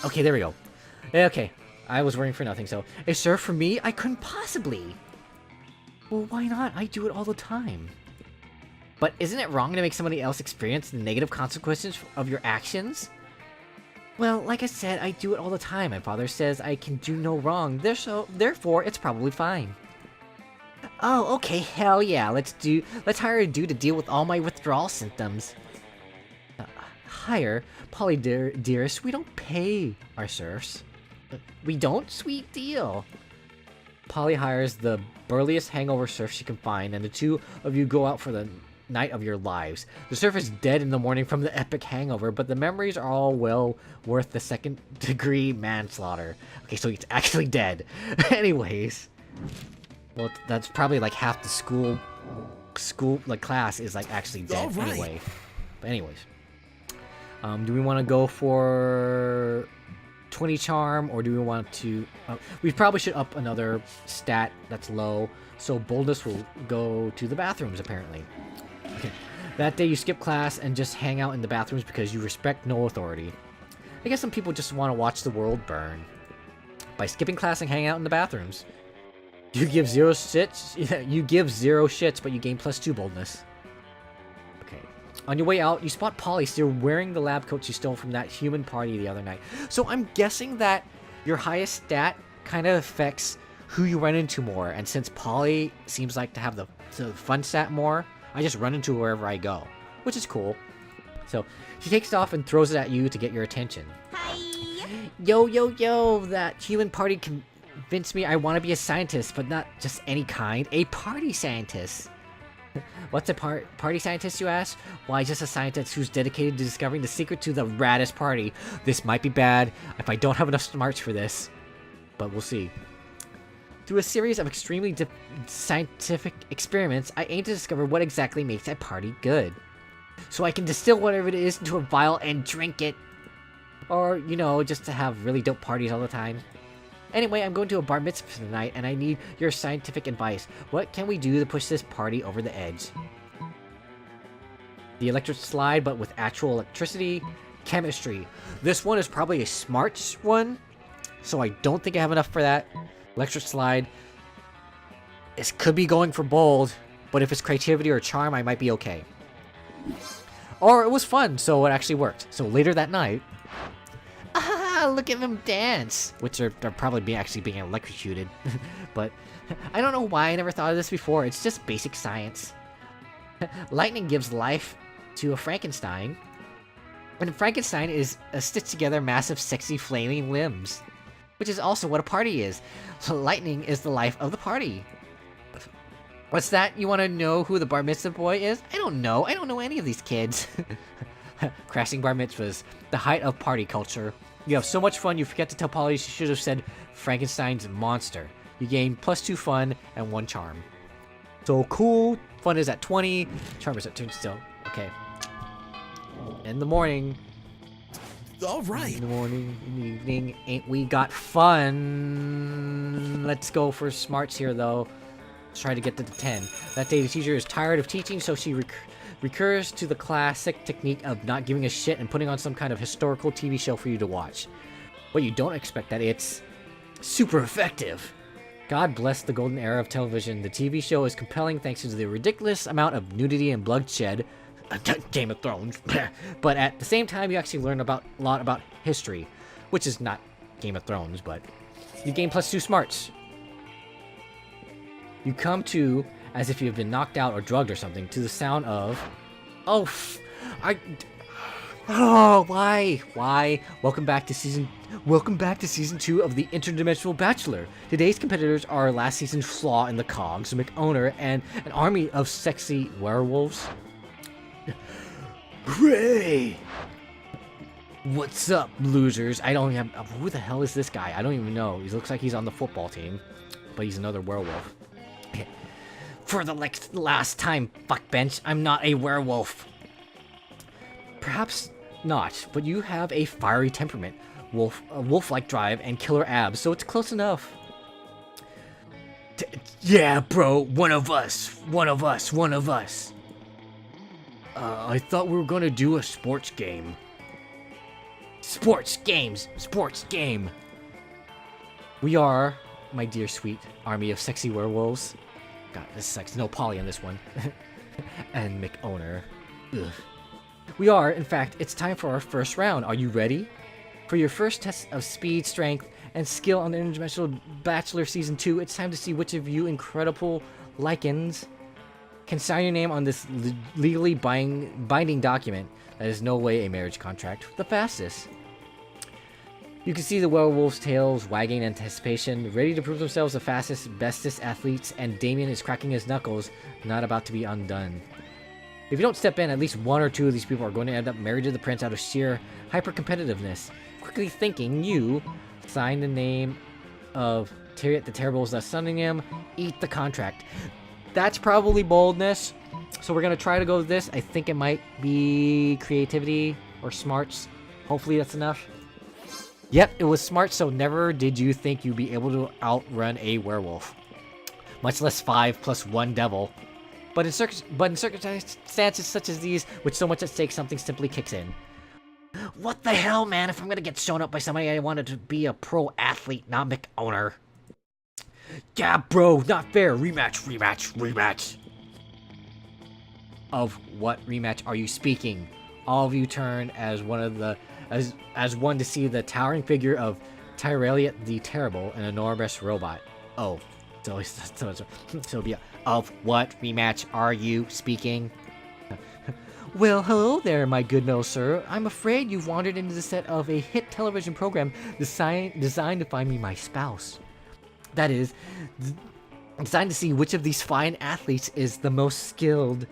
B: Okay, there we go. Okay, I was worrying for nothing, so... A serf for me? I couldn't possibly. Well, why not? I do it all the time. But isn't it wrong to make somebody else experience the negative consequences of your actions? Well, like I said, I do it all the time. My father says I can do no wrong, therefore it's probably fine. Oh, okay, hell yeah, let's hire a dude to deal with all my withdrawal symptoms. Hire? Polly dearest, we don't pay our serfs. We don't? Sweet deal. Polly hires the burliest hangover serf she can find, and the two of you go out for the night of your lives. The serf is dead in the morning from the epic hangover, but the memories are all well worth the second-degree manslaughter. Okay, so he's actually dead. Anyways. Well, that's probably like half the school like class is like actually dead anyway. But anyways. Do we want to go for 20 charm, or do we want to... we probably should up another stat that's low, so boldness will go to the bathrooms, apparently. Okay. That day you skip class and just hang out in the bathrooms because you respect no authority. I guess some people just want to watch the world burn. By skipping class and hanging out in the bathrooms. You give 0 shits, but you gain +2 boldness. Okay. On your way out, you spot Polly still wearing the lab coat she stole from that human party the other night. So I'm guessing that your highest stat kind of affects who you run into more. And since Polly seems like to have the fun stat more, I just run into her wherever I go, which is cool. So she takes it off and throws it at you to get your attention.
C: Hi.
B: Yo, that human party convinced me I want to be a scientist, but not just any kind, a party scientist. What's a party scientist, you ask? Why, just a scientist who's dedicated to discovering the secret to the raddest party. This might be bad if I don't have enough smarts for this, but we'll see. Through a series of extremely scientific experiments, I aim to discover what exactly makes a party good. So I can distill whatever it is into a vial and drink it. Or, you know, just to have really dope parties all the time. Anyway, I'm going to a bar mitzvah tonight, and I need your scientific advice. What can we do to push this party over the edge? The electric slide, but with actual electricity. Chemistry. This one is probably a smart one, so I don't think I have enough for that. Electric slide. This could be going for bold, but if it's creativity or charm, I might be okay. Or it was fun, so it actually worked. So later that night... Ah, look at them dance! Which they're probably actually being electrocuted. But I don't know why I never thought of this before. It's just basic science. Lightning gives life to a Frankenstein. And Frankenstein is a stitched together massive sexy flaming limbs. which is also what a party is. So lightning is the life of the party. What's that? You want to know who the bar mitzvah boy is? I don't know. I don't know any of these kids. Crashing bar mitzvahs, the height of party culture. You have so much fun, you forget to tell Polly she should have said Frankenstein's monster. You gain +2 fun and 1 charm. So cool. Fun is at 20. Charm is at 2 still. Okay. In the morning.
A: All right.
B: In the morning, in the evening, ain't we got fun? Let's go for smarts here, though. Let's try to get to the 10. That day, the teacher is tired of teaching, so she recurs to the classic technique of not giving a shit and putting on some kind of historical TV show for you to watch. But you don't expect that it's super effective. God bless the golden era of television. The TV show is compelling thanks to the ridiculous amount of nudity and bloodshed. Game of Thrones. But at the same time, you actually learn a lot about history, which is not Game of Thrones, but you gain +2 smarts. You come to, as if you've been knocked out or drugged or something, to the sound of... Why? Welcome back to season 2 of the Interdimensional Bachelor. Today's competitors are last season's flaw in the cogs, McOwner, and an army of sexy werewolves. Hooray! What's up, losers? Who the hell is this guy? I don't even know. He looks like he's on the football team, but he's another werewolf. For the last time, fuckbench, I'm not a werewolf. Perhaps not, but you have a fiery temperament, a wolf-like drive, and killer abs, so it's close enough. Yeah, bro, one of us. I thought we were gonna do a sports game. Sports game. We are, my dear sweet army of sexy werewolves. God, this sucks. No Polly on this one. And McOwner. Ugh. We are, in fact, it's time for our first round. Are you ready? For your first test of speed, strength, and skill on the Interdimensional Bachelor Season 2, it's time to see which of you incredible lichens can sign your name on this legally binding document that is no way a marriage contract the fastest. You can see the werewolves' tails wagging in anticipation, ready to prove themselves the fastest, bestest athletes, and Damien is cracking his knuckles, not about to be undone. If you don't step in, at least 1 or 2 of these people are going to end up married to the prince out of sheer hyper-competitiveness. Quickly thinking, you sign the name of Tyriot the Terrible is thus summoning him, eat the contract. That's probably boldness, so we're going to try to go with this. I think it might be creativity or smarts. Hopefully that's enough. Yep, it was smart, so never did you think you'd be able to outrun a werewolf. Much less 5 plus 1 devil. But in circumstances such as these, with so much at stake, something simply kicks in. What the hell, man? If I'm gonna get shown up by somebody, I wanted to be a pro athlete, not McOwner. Yeah, bro, not fair. Rematch. Of what rematch are you speaking? All of you turn as one to see the towering figure of Tyrelliot the Terrible, an enormous robot. Oh, so be of what rematch are you speaking? Well, hello there, my good no sir. I'm afraid you've wandered into the set of a hit television program designed to find me my spouse. That is, designed to see which of these fine athletes is the most skilled.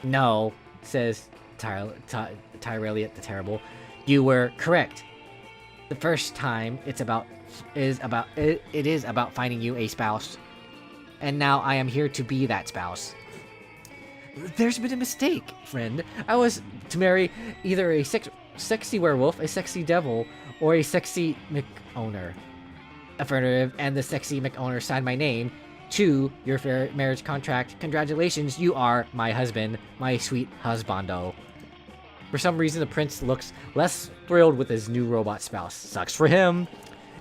B: No, says Tyrelliot the Terrible. You were correct. The first time it is about finding you a spouse. And now I am here to be that spouse. There's been a mistake, friend. I was to marry either a sexy werewolf, a sexy devil, or a sexy McOwner. Affirmative, and the sexy McOwner signed my name to your fair marriage contract. Congratulations, you are my husband, my sweet husbando. For some reason, the prince looks less thrilled with his new robot spouse. Sucks for him.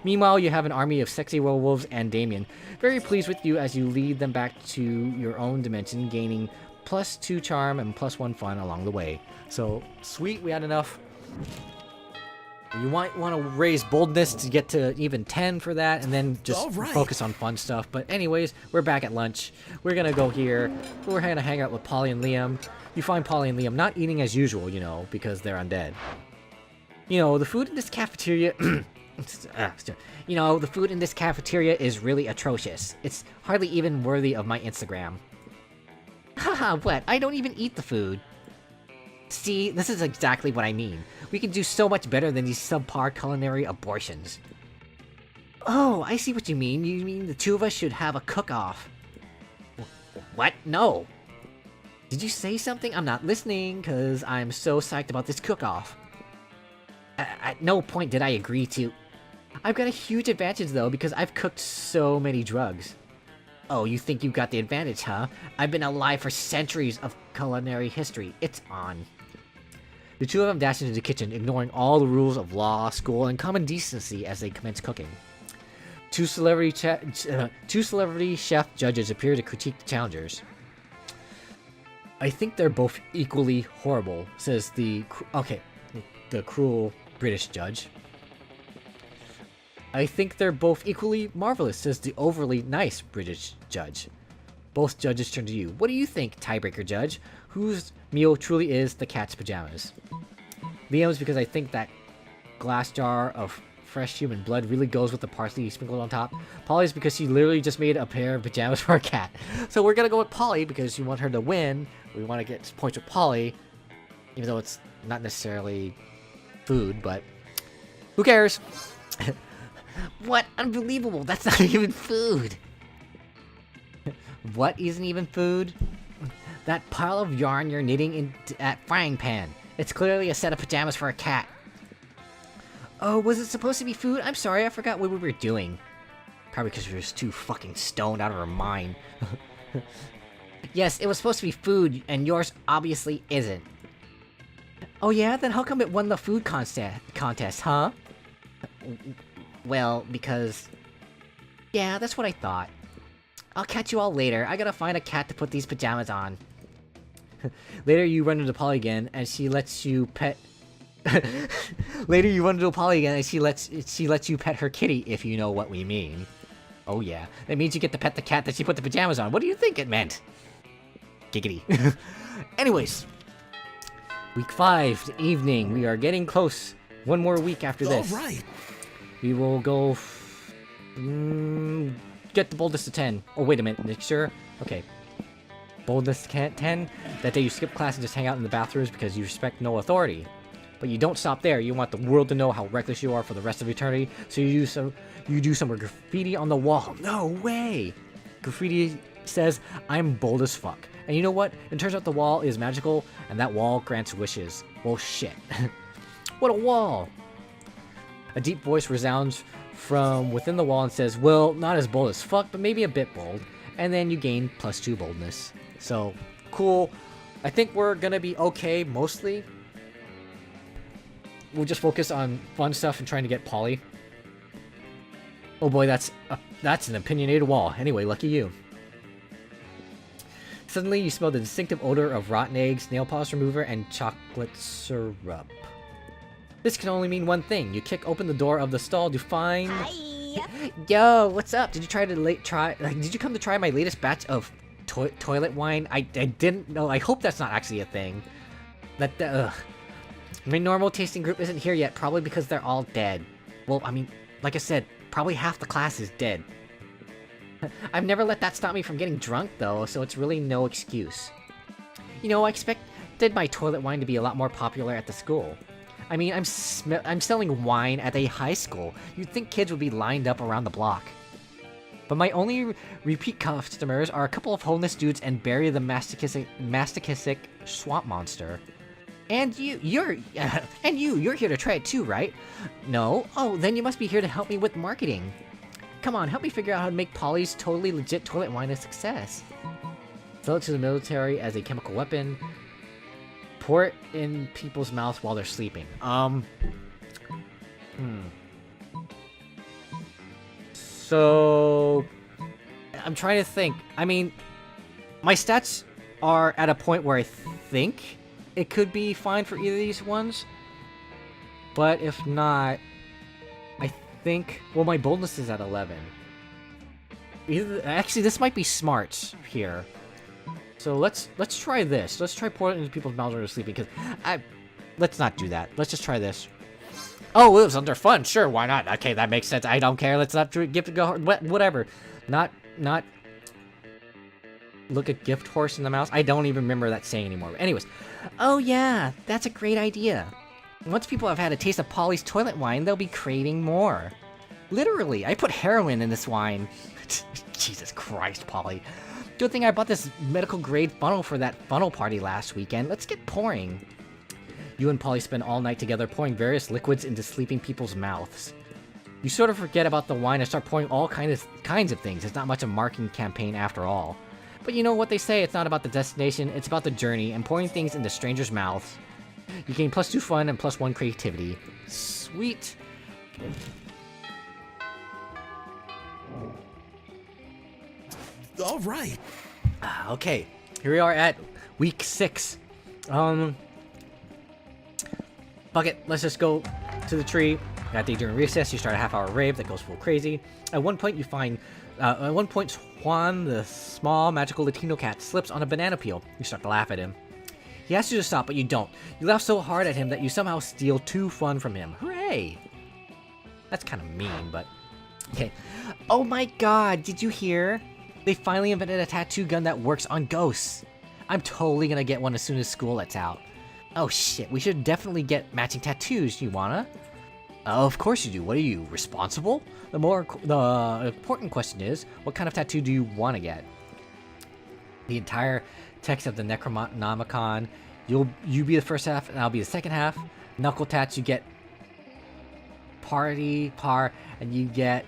B: Meanwhile, you have an army of sexy werewolves and Damien, very pleased with you as you lead them back to your own dimension, gaining +2 charm and +1 fun along the way. So, sweet, we had enough. You might want to raise boldness to get to even 10 for that, and then just focus on fun stuff. But anyways, we're back at lunch. We're going to go here. We're going to hang out with Polly and Liam. You find Polly and Liam not eating as usual, because they're undead. The food in this cafeteria
D: You know, the food in this cafeteria is really atrocious. It's hardly even worthy of my Instagram. Haha, what? I don't even eat the food. See, this is exactly what I mean. We can do so much better than these subpar culinary abortions. Oh, I see what you mean. You mean the two of us should have a cook-off. What? No. Did you say something? I'm not listening, because I'm so psyched about this cook-off. At no point did I agree to... I've got a huge advantage, though, because I've cooked so many drugs. Oh, you think you've got the advantage, huh? I've been alive for centuries of culinary history. It's on. The two of them dash into the kitchen, ignoring all the rules of law, school, and common decency as they commence cooking. Two celebrity chef judges appear to critique the challengers. I think they're both equally horrible, says the cruel British judge. I think they're both equally marvelous, says the overly nice British judge. Both judges turn to you. What do you think, tiebreaker judge? Whose meal truly is the cat's pajamas? Liam's because I think that glass jar of fresh human blood really goes with the parsley sprinkled on top. Polly's because she literally just made a pair of pajamas for a cat. So we're gonna go with Polly because you want her to win. We want to get points with Polly, even though it's not necessarily food, but who cares? What? Unbelievable! That's not even food! What isn't even food? That pile of yarn you're knitting in that frying pan. It's clearly a set of pajamas for a cat. Oh, was it supposed to be food? I'm sorry, I forgot what we were doing. Probably because we were just too fucking stoned out of our mind. Yes, it was supposed to be food, and yours obviously isn't. Oh yeah? Then how come it won the food contest, huh? Well, because... Yeah, that's what I thought. I'll catch you all later. I gotta find a cat to put these pajamas on. Later you run into Polly again, and she lets you pet... Later you run into Polly again, and she lets you pet her kitty, if you know what we mean. Oh yeah, that means you get to pet the cat that she put the pajamas on. What do you think it meant? Giggity. Anyways. Week 5, the evening. We are getting close. One more week after this.
A: All right.
D: We will go... get the boldest to 10. Oh, wait a minute. Nick, sure? Okay. Boldest 10. That day you skip class and just hang out in the bathrooms because you respect no authority. But you don't stop there. You want the world to know how reckless you are for the rest of eternity. So you do some graffiti on the wall. No way! Graffiti says, I'm bold as fuck. And you know what? It turns out the wall is magical, and that wall grants wishes. Well, shit. What a wall! A deep voice resounds from within the wall and says, well, not as bold as fuck, but maybe a bit bold. And then you gain +2 boldness. So, cool. I think we're gonna be okay, mostly. We'll just focus on fun stuff and trying to get Polly. Oh boy, that's an opinionated wall. Anyway, lucky you. Suddenly, you smell the distinctive odor of rotten eggs, nail polish remover, and chocolate syrup. This can only mean one thing. You kick open the door of the stall to find...
C: Hi.
D: Yo, what's up? Did you did you come to try my latest batch of toilet wine? I didn't know. I hope that's not actually a thing. My normal tasting group isn't here yet, probably because they're all dead. Well, I mean, like I said, probably half the class is dead. I've never let that stop me from getting drunk, though, so it's really no excuse. You know, I expected my toilet wine to be a lot more popular at the school. I mean, I'm selling wine at a high school. You'd think kids would be lined up around the block. But my only repeat customers are a couple of homeless dudes and Barry the masochistic swamp monster. And you're here to try it too, right? No? Oh, then you must be here to help me with marketing. Come on, help me figure out how to make Polly's totally legit toilet wine a success. Sell it to the military as a chemical weapon. Pour it in people's mouths while they're sleeping. So... I'm trying to think. I mean, my stats are at a point where I think it could be fine for either of these ones. But if not, I think... Well, my boldness is at 11. Actually, this might be smarts here. So let's try this. Let's try pouring it into people's mouths while they're sleeping, because let's not do that. Let's just try this.
B: Oh, it was under fun. Sure, why not? Okay, that makes sense. I don't care. Let's not give it go. Whatever. Not look a gift horse in the mouth. I don't even remember that saying anymore. But anyways,
D: Oh yeah, that's a great idea. Once people have had a taste of Polly's toilet wine, they'll be craving more.
B: literally, I put heroin in this wine.
D: Jesus Christ, Polly. Good thing I bought this medical grade funnel for that funnel party last weekend. Let's get pouring.
B: You and Polly spend all night together pouring various liquids into sleeping people's mouths. You sort of forget about the wine and start pouring all kinds of things. It's not much of a marketing campaign after all. But you know what they say, it's not about the destination, it's about the journey, and pouring things into strangers' mouths. You gain +2 fun and +1 creativity. Sweet.
A: All right.
B: Okay, here we are at week 6. Fuck it, let's just go to the tree. That day during recess, you start a half-hour rave that goes full crazy. At one point, Juan, the small magical Latino cat, slips on a banana peel. You start to laugh at him. He asks you to stop, but you don't. You laugh so hard at him that you somehow steal 2 fun from him. Hooray! That's kind of mean, but... Okay.
D: Oh my god, did you hear? They finally invented a tattoo gun that works on ghosts.
B: I'm totally gonna get one as soon as school lets out.
D: Oh shit, we should definitely get matching tattoos. You wanna?
B: Of course you do. What are you, responsible? The important question is, what kind of tattoo do you want to get? The entire text of the Necronomicon. You be the first half, and I'll be the second half. Knuckle tats, you get party, and you get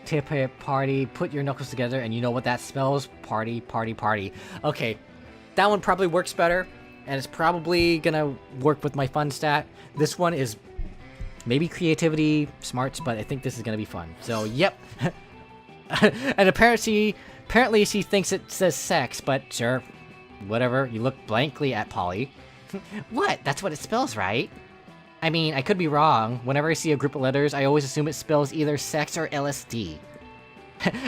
B: tip hip party. Put your knuckles together, and you know what that spells? Party, party, party. Okay, that one probably works better, and it's probably gonna work with my fun stat. This one is maybe creativity, smarts, but I think this is gonna be fun. So, yep. And apparently she thinks it says sex, but sure, whatever. You look blankly at Polly.
D: What? That's what it spells, right?
B: I mean, I could be wrong. Whenever I see a group of letters, I always assume it spells either sex or LSD.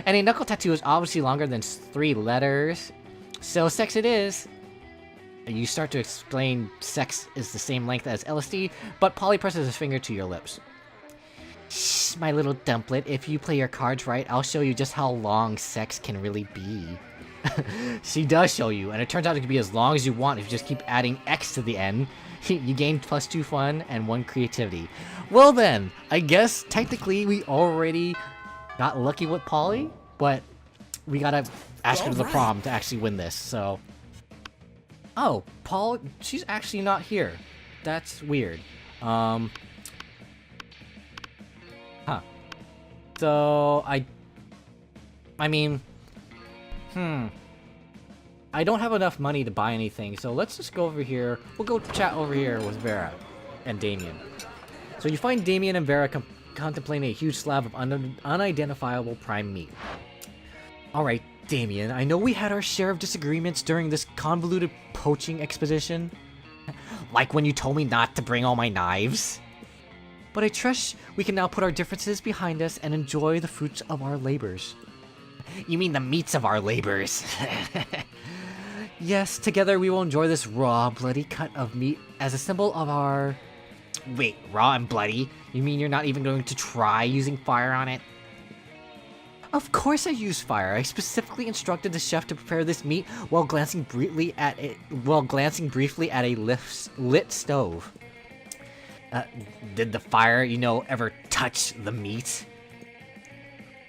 B: And a knuckle tattoo is obviously longer than 3 letters. So sex it is. You start to explain sex is the same length as LSD, but Polly presses his finger to your lips.
D: Shh, my little dumplet, if you play your cards right, I'll show you just how long sex can really be.
B: She does show you, and it turns out it can be as long as you want if you just keep adding X to the end. You gain +2 fun and 1 creativity. Well then, I guess technically we already got lucky with Polly, but we gotta ask her to the prom to actually win this, so... Oh, Paul, she's actually not here. That's weird. Huh. So, I mean... I don't have enough money to buy anything, so let's just go over here. We'll go chat over here with Vera and Damien. So you find Damien and Vera contemplating a huge slab of unidentifiable prime meat. Alright, Damien, I know we had our share of disagreements during this convoluted poaching expedition.
D: Like when you told me not to bring all my knives.
B: But I trust we can now put our differences behind us and enjoy the fruits of our labors.
D: You mean the meats of our labors.
B: Yes, together we will enjoy this raw, bloody cut of meat as a symbol of our...
D: Wait, raw and bloody? You mean you're not even going to try using fire on it?
B: Of course I use fire. I specifically instructed the chef to prepare this meat while glancing briefly at a lit stove.
D: Did the fire, ever touch the meat?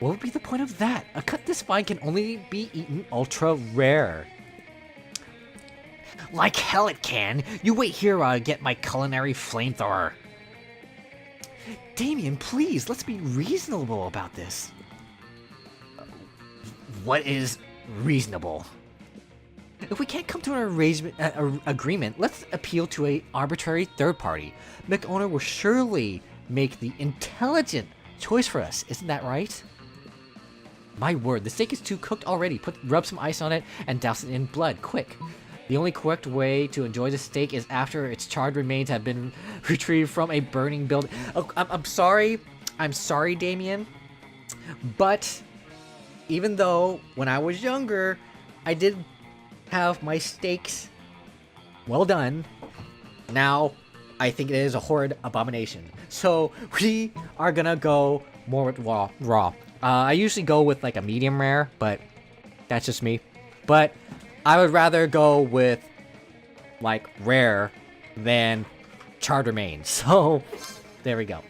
B: What would be the point of that? A cut this fine can only be eaten ultra rare.
D: Like hell it can. You wait here while I get my culinary flamethrower.
B: Damien, please, let's be reasonable about this.
D: What is reasonable?
B: If we can't come to an agreement, let's appeal to an arbitrary third party. McOwner will surely make the intelligent choice for us, isn't that right? My word, the steak is too cooked already. Rub some ice on it and douse it in blood, quick. The only correct way to enjoy the steak is after its charred remains have been retrieved from a burning building. Oh, I'm sorry, Damien, but even though when I was younger, I did have my steaks well done, now I think it is a horrid abomination. So we are gonna go more with raw. I usually go with like a medium rare, but that's just me. But I would rather go with like rare than charred remains. So there we go.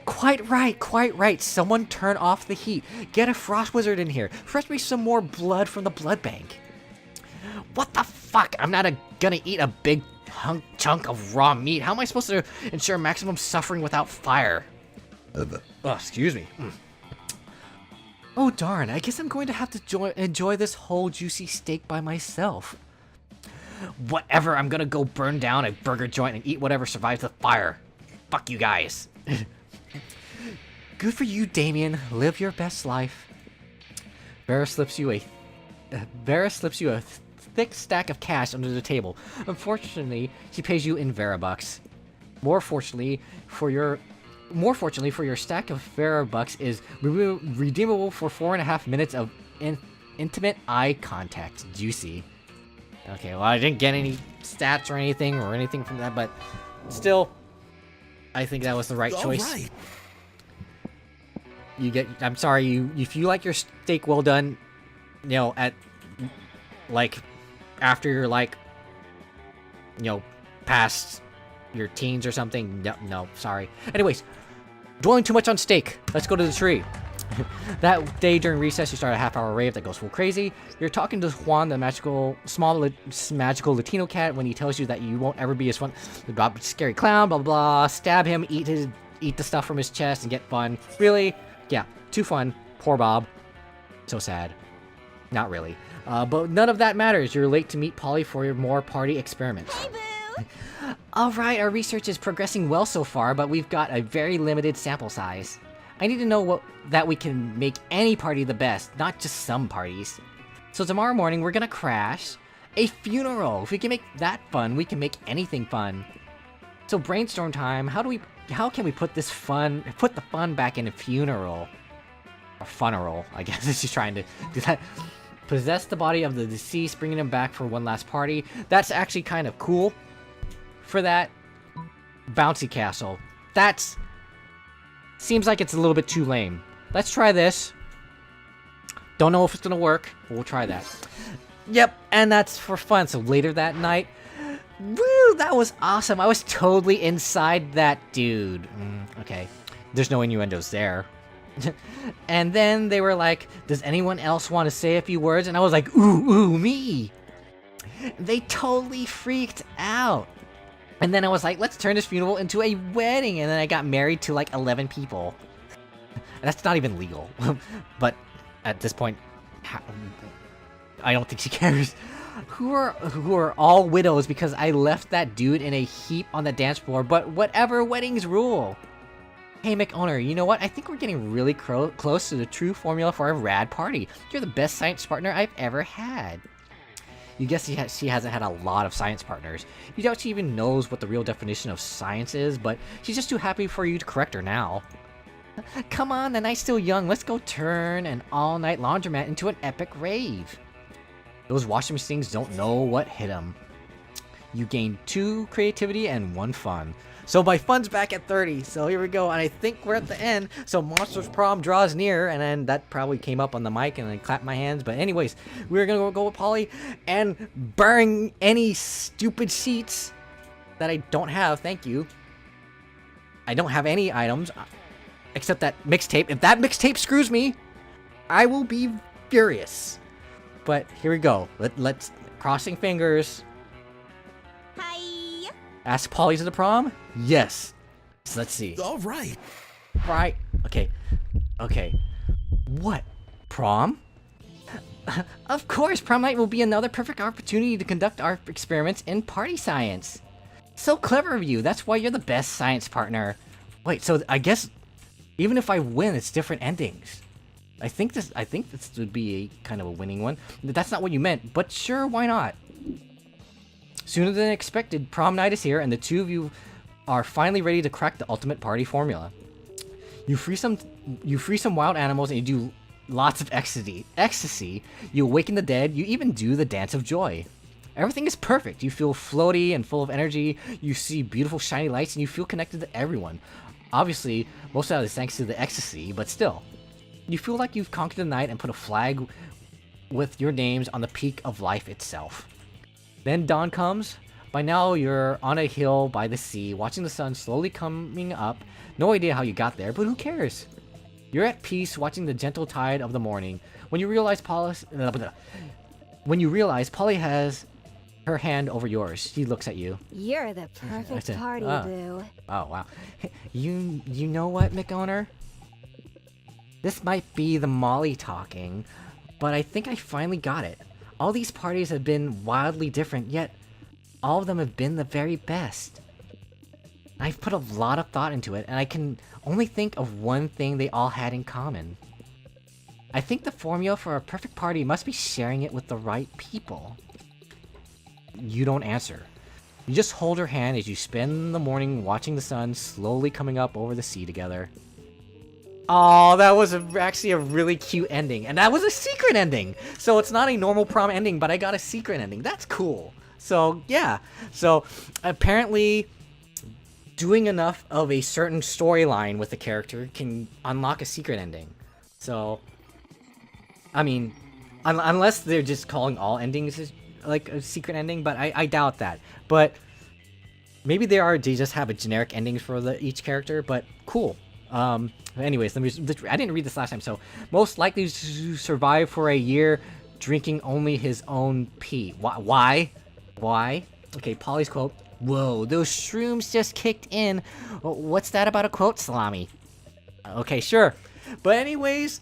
B: Quite right. Someone turn off the heat. Get a frost wizard in here. Fetch me some more blood from the blood bank. What the fuck? I'm not gonna eat a big chunk of raw meat. How am I supposed to ensure maximum suffering without fire? Oh, excuse me. Oh darn, I guess I'm going to have to enjoy this whole juicy steak by myself. Whatever, I'm gonna go burn down a burger joint and eat whatever survives the fire. Fuck you guys. Good for you, Damien. Live your best life. Vera slips you a thick stack of cash under the table. Unfortunately, she pays you in Verabucks. More fortunately for your stack of Verabucks is redeemable for 4.5 minutes of intimate eye contact. Juicy. Okay, well, I didn't get any stats or anything from that, but still, I think that was the right choice.
A: Right.
B: I'm sorry, if you like your steak well done, you know, at, like, after you're, like, you know, past your teens or something, no, sorry. Anyways, dwelling too much on steak, let's go to the tree. That day during recess, you start a half-hour rave that goes full crazy. You're talking to Juan, the magical Latino cat, when he tells you that you won't ever be as fun, about scary clown, blah, blah, blah. Stab him, eat the stuff from his chest, and get fun. Really? Yeah, too fun. Poor Bob. So sad. Not really. But none of that matters. You're late to meet Polly for your more party experiments.
C: Hey, boo!
D: Alright, our research is progressing well so far, but we've got a very limited sample size. I need to know that we can make any party the best, not just some parties. So tomorrow morning, we're gonna crash a funeral. If we can make that fun, we can make anything fun. So brainstorm time, how can we put the fun back in a funeral? Or funeral, I guess. She's trying to do that. Possess the body of the deceased, bringing him back for one last party. That's actually kind of cool. For that, bouncy castle. Seems like it's a little bit too lame. Let's try this. Don't know if it's gonna work, but we'll try that. Yep, and that's for fun. So later that night, woo, that was awesome. I was totally inside that dude. Okay, there's no innuendos there. And then they were like, does anyone else want to say a few words? And I was like, ooh, me. They totally freaked out. And then I was like, let's turn this funeral into a wedding. And then I got married to like 11 people. That's not even legal. But at this point, I don't think she cares. Who are all widows because I left that dude in a heap on the dance floor. But whatever, weddings rule. Hey, McOwner, you know what? I think we're getting really close to the true formula for a rad party. You're the best science partner I've ever had. You guess she hasn't had a lot of science partners. You doubt she even knows what the real definition of science is, but she's just too happy for you to correct her now. Come on, the night's still young. Let's go turn an all-night laundromat into an epic rave. Those washing machines don't know what hit them. You gained 2 creativity and 1 fun. So my fun's back at 30, so here we go, and I think we're at the end. So Monster's Prom draws near, and then that probably came up on the mic, and I clapped my hands. But anyways, we're gonna go with Polly, and burn any stupid sheets that I don't have, thank you. I don't have any items, except that mixtape. If that mixtape screws me, I will be furious. But here we go, let's crossing fingers.
C: Hi.
D: Ask Polly to the prom? Yes. So let's see.
A: All right.
D: Right. Okay. What? Prom? Of course, prom night will be another perfect opportunity to conduct our experiments in party science. So clever of you. That's why you're the best science partner. Wait, so I guess even if I win, it's different endings. I think this would be a kind of a winning one. That's not what you meant, but sure, why not? Sooner than expected, prom night is here, and the two of you are finally ready to crack the ultimate party formula. You free some wild animals, and you do lots of ecstasy. You awaken the dead. You even do the dance of joy. Everything is perfect. You feel floaty and full of energy. You see beautiful shiny lights and you feel connected to everyone. Obviously, most of that is thanks to the ecstasy, but still. You feel like you've conquered the night and put a flag with your names on the peak of life itself. Then dawn comes. By now, you're on a hill by the sea, watching the sun slowly coming up. No idea how you got there, but who cares? You're at peace, watching the gentle tide of the morning. When you realize Polly has her hand over yours, she looks at you.
C: You're the perfect party boo.
D: Oh wow, you know what, McOwner? This might be the Molly talking, but I think I finally got it. All these parties have been wildly different, yet all of them have been the very best. I've put a lot of thought into it, and I can only think of one thing they all had in common. I think the formula for a perfect party must be sharing it with the right people. You don't answer. You just hold her hand as you spend the morning watching the sun slowly coming up over the sea together. Oh, that was actually a really cute ending. And that was a secret ending! So it's not a normal prom ending, but I got a secret ending. That's cool. So, yeah. So, apparently, doing enough of a certain storyline with the character can unlock a secret ending. So, I mean, unless they're just calling all endings like a secret ending, but I doubt that. But maybe they just have a generic ending for each character, but cool. Anyways, I didn't read this last time, so most likely to survive for a year drinking only his own pee. Why? Okay, Polly's quote. Whoa, those shrooms just kicked in. What's that about a quote, Salami? Okay, sure. But anyways,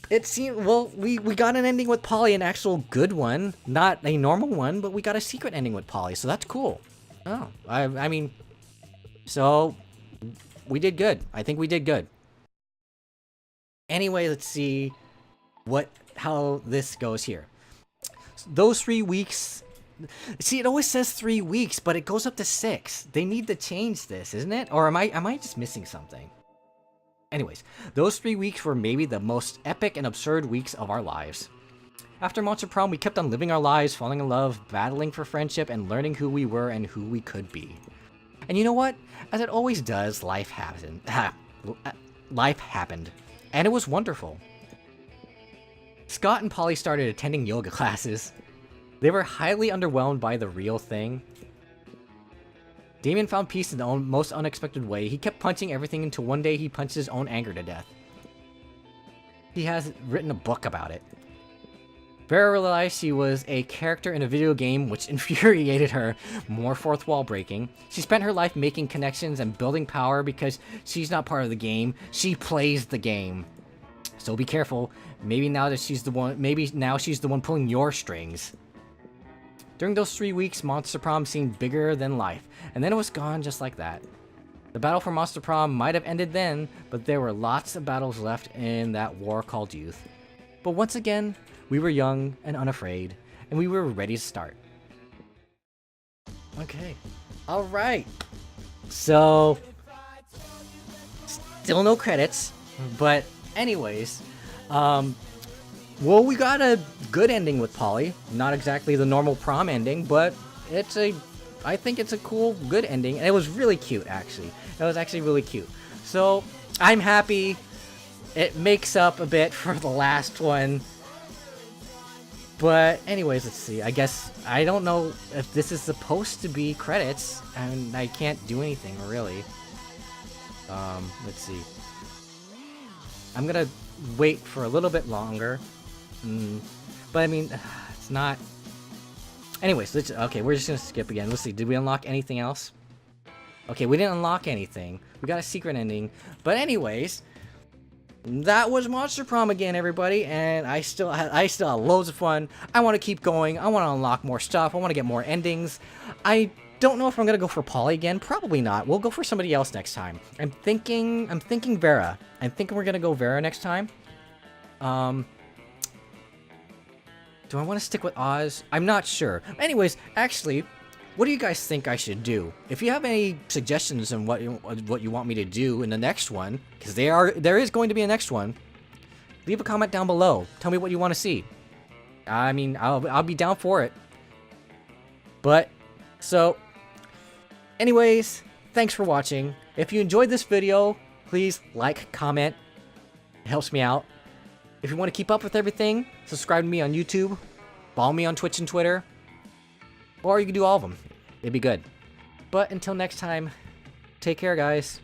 D: it seemed, well, we got an ending with Polly, an actual good one. Not a normal one, but we got a secret ending with Polly, so that's cool. Oh, I mean, so we did good. I think we did good. Anyway, let's see how this goes here. Those 3 weeks. See, it always says 3 weeks, but it goes up to 6. They need to change this, isn't it? Or am I just missing something? Anyways, those 3 weeks were maybe the most epic and absurd weeks of our lives. After Monster Prom, we kept on living our lives, falling in love, battling for friendship, and learning who we were and who we could be. And you know what? As it always does, life happened. Life happened. And it was wonderful. Scott and Polly started attending yoga classes. They were highly underwhelmed by the real thing. Damien found peace in the most unexpected way. He kept punching everything until one day he punched his own anger to death. He has written a book about it. Vera realized she was a character in a video game, which infuriated her. More fourth wall breaking. She spent her life making connections and building power because she's not part of the game. She plays the game. So be careful. Maybe now she's the one pulling your strings. During those 3 weeks, Monster Prom seemed bigger than life, and then it was gone just like that. The battle for Monster Prom might have ended then, but there were lots of battles left in that war called youth. But once again, we were young and unafraid, and we were ready to start. Okay. Alright. So, still no credits, but anyways, well, we got a good ending with Polly. Not exactly the normal prom ending, but I think it's a cool, good ending, and it was really cute, actually. It was actually really cute. So, I'm happy. It makes up a bit for the last one. But anyways, let's see. I guess I don't know if this is supposed to be credits, and I can't do anything really. Let's see. I'm gonna wait for a little bit longer. But I mean, it's not. Anyways, okay, we're just gonna skip again. Let's see. Did we unlock anything else? Okay, we didn't unlock anything. We got a secret ending. But anyways, that was Monster Prom again, everybody, and I still had loads of fun. I want to keep going. I want to unlock more stuff. I want to get more endings. I don't know if I'm gonna go for Polly again. Probably not. We'll go for somebody else next time. I'm thinking Vera. I'm thinking we're gonna go Vera next time. Do I want to stick with Oz? I'm not sure. Anyways, actually, what do you guys think I should do? If you have any suggestions on what you want me to do in the next one, because there is going to be a next one, leave a comment down below. Tell me what you want to see. I mean, I'll be down for it.
B: But, so, anyways, thanks for watching. If you enjoyed this video, please like, comment. It helps me out. If you want to keep up with everything, subscribe to me on YouTube. Follow me on Twitch and Twitter. Or you can do all of them. It'd be good. But until next time, take care, guys.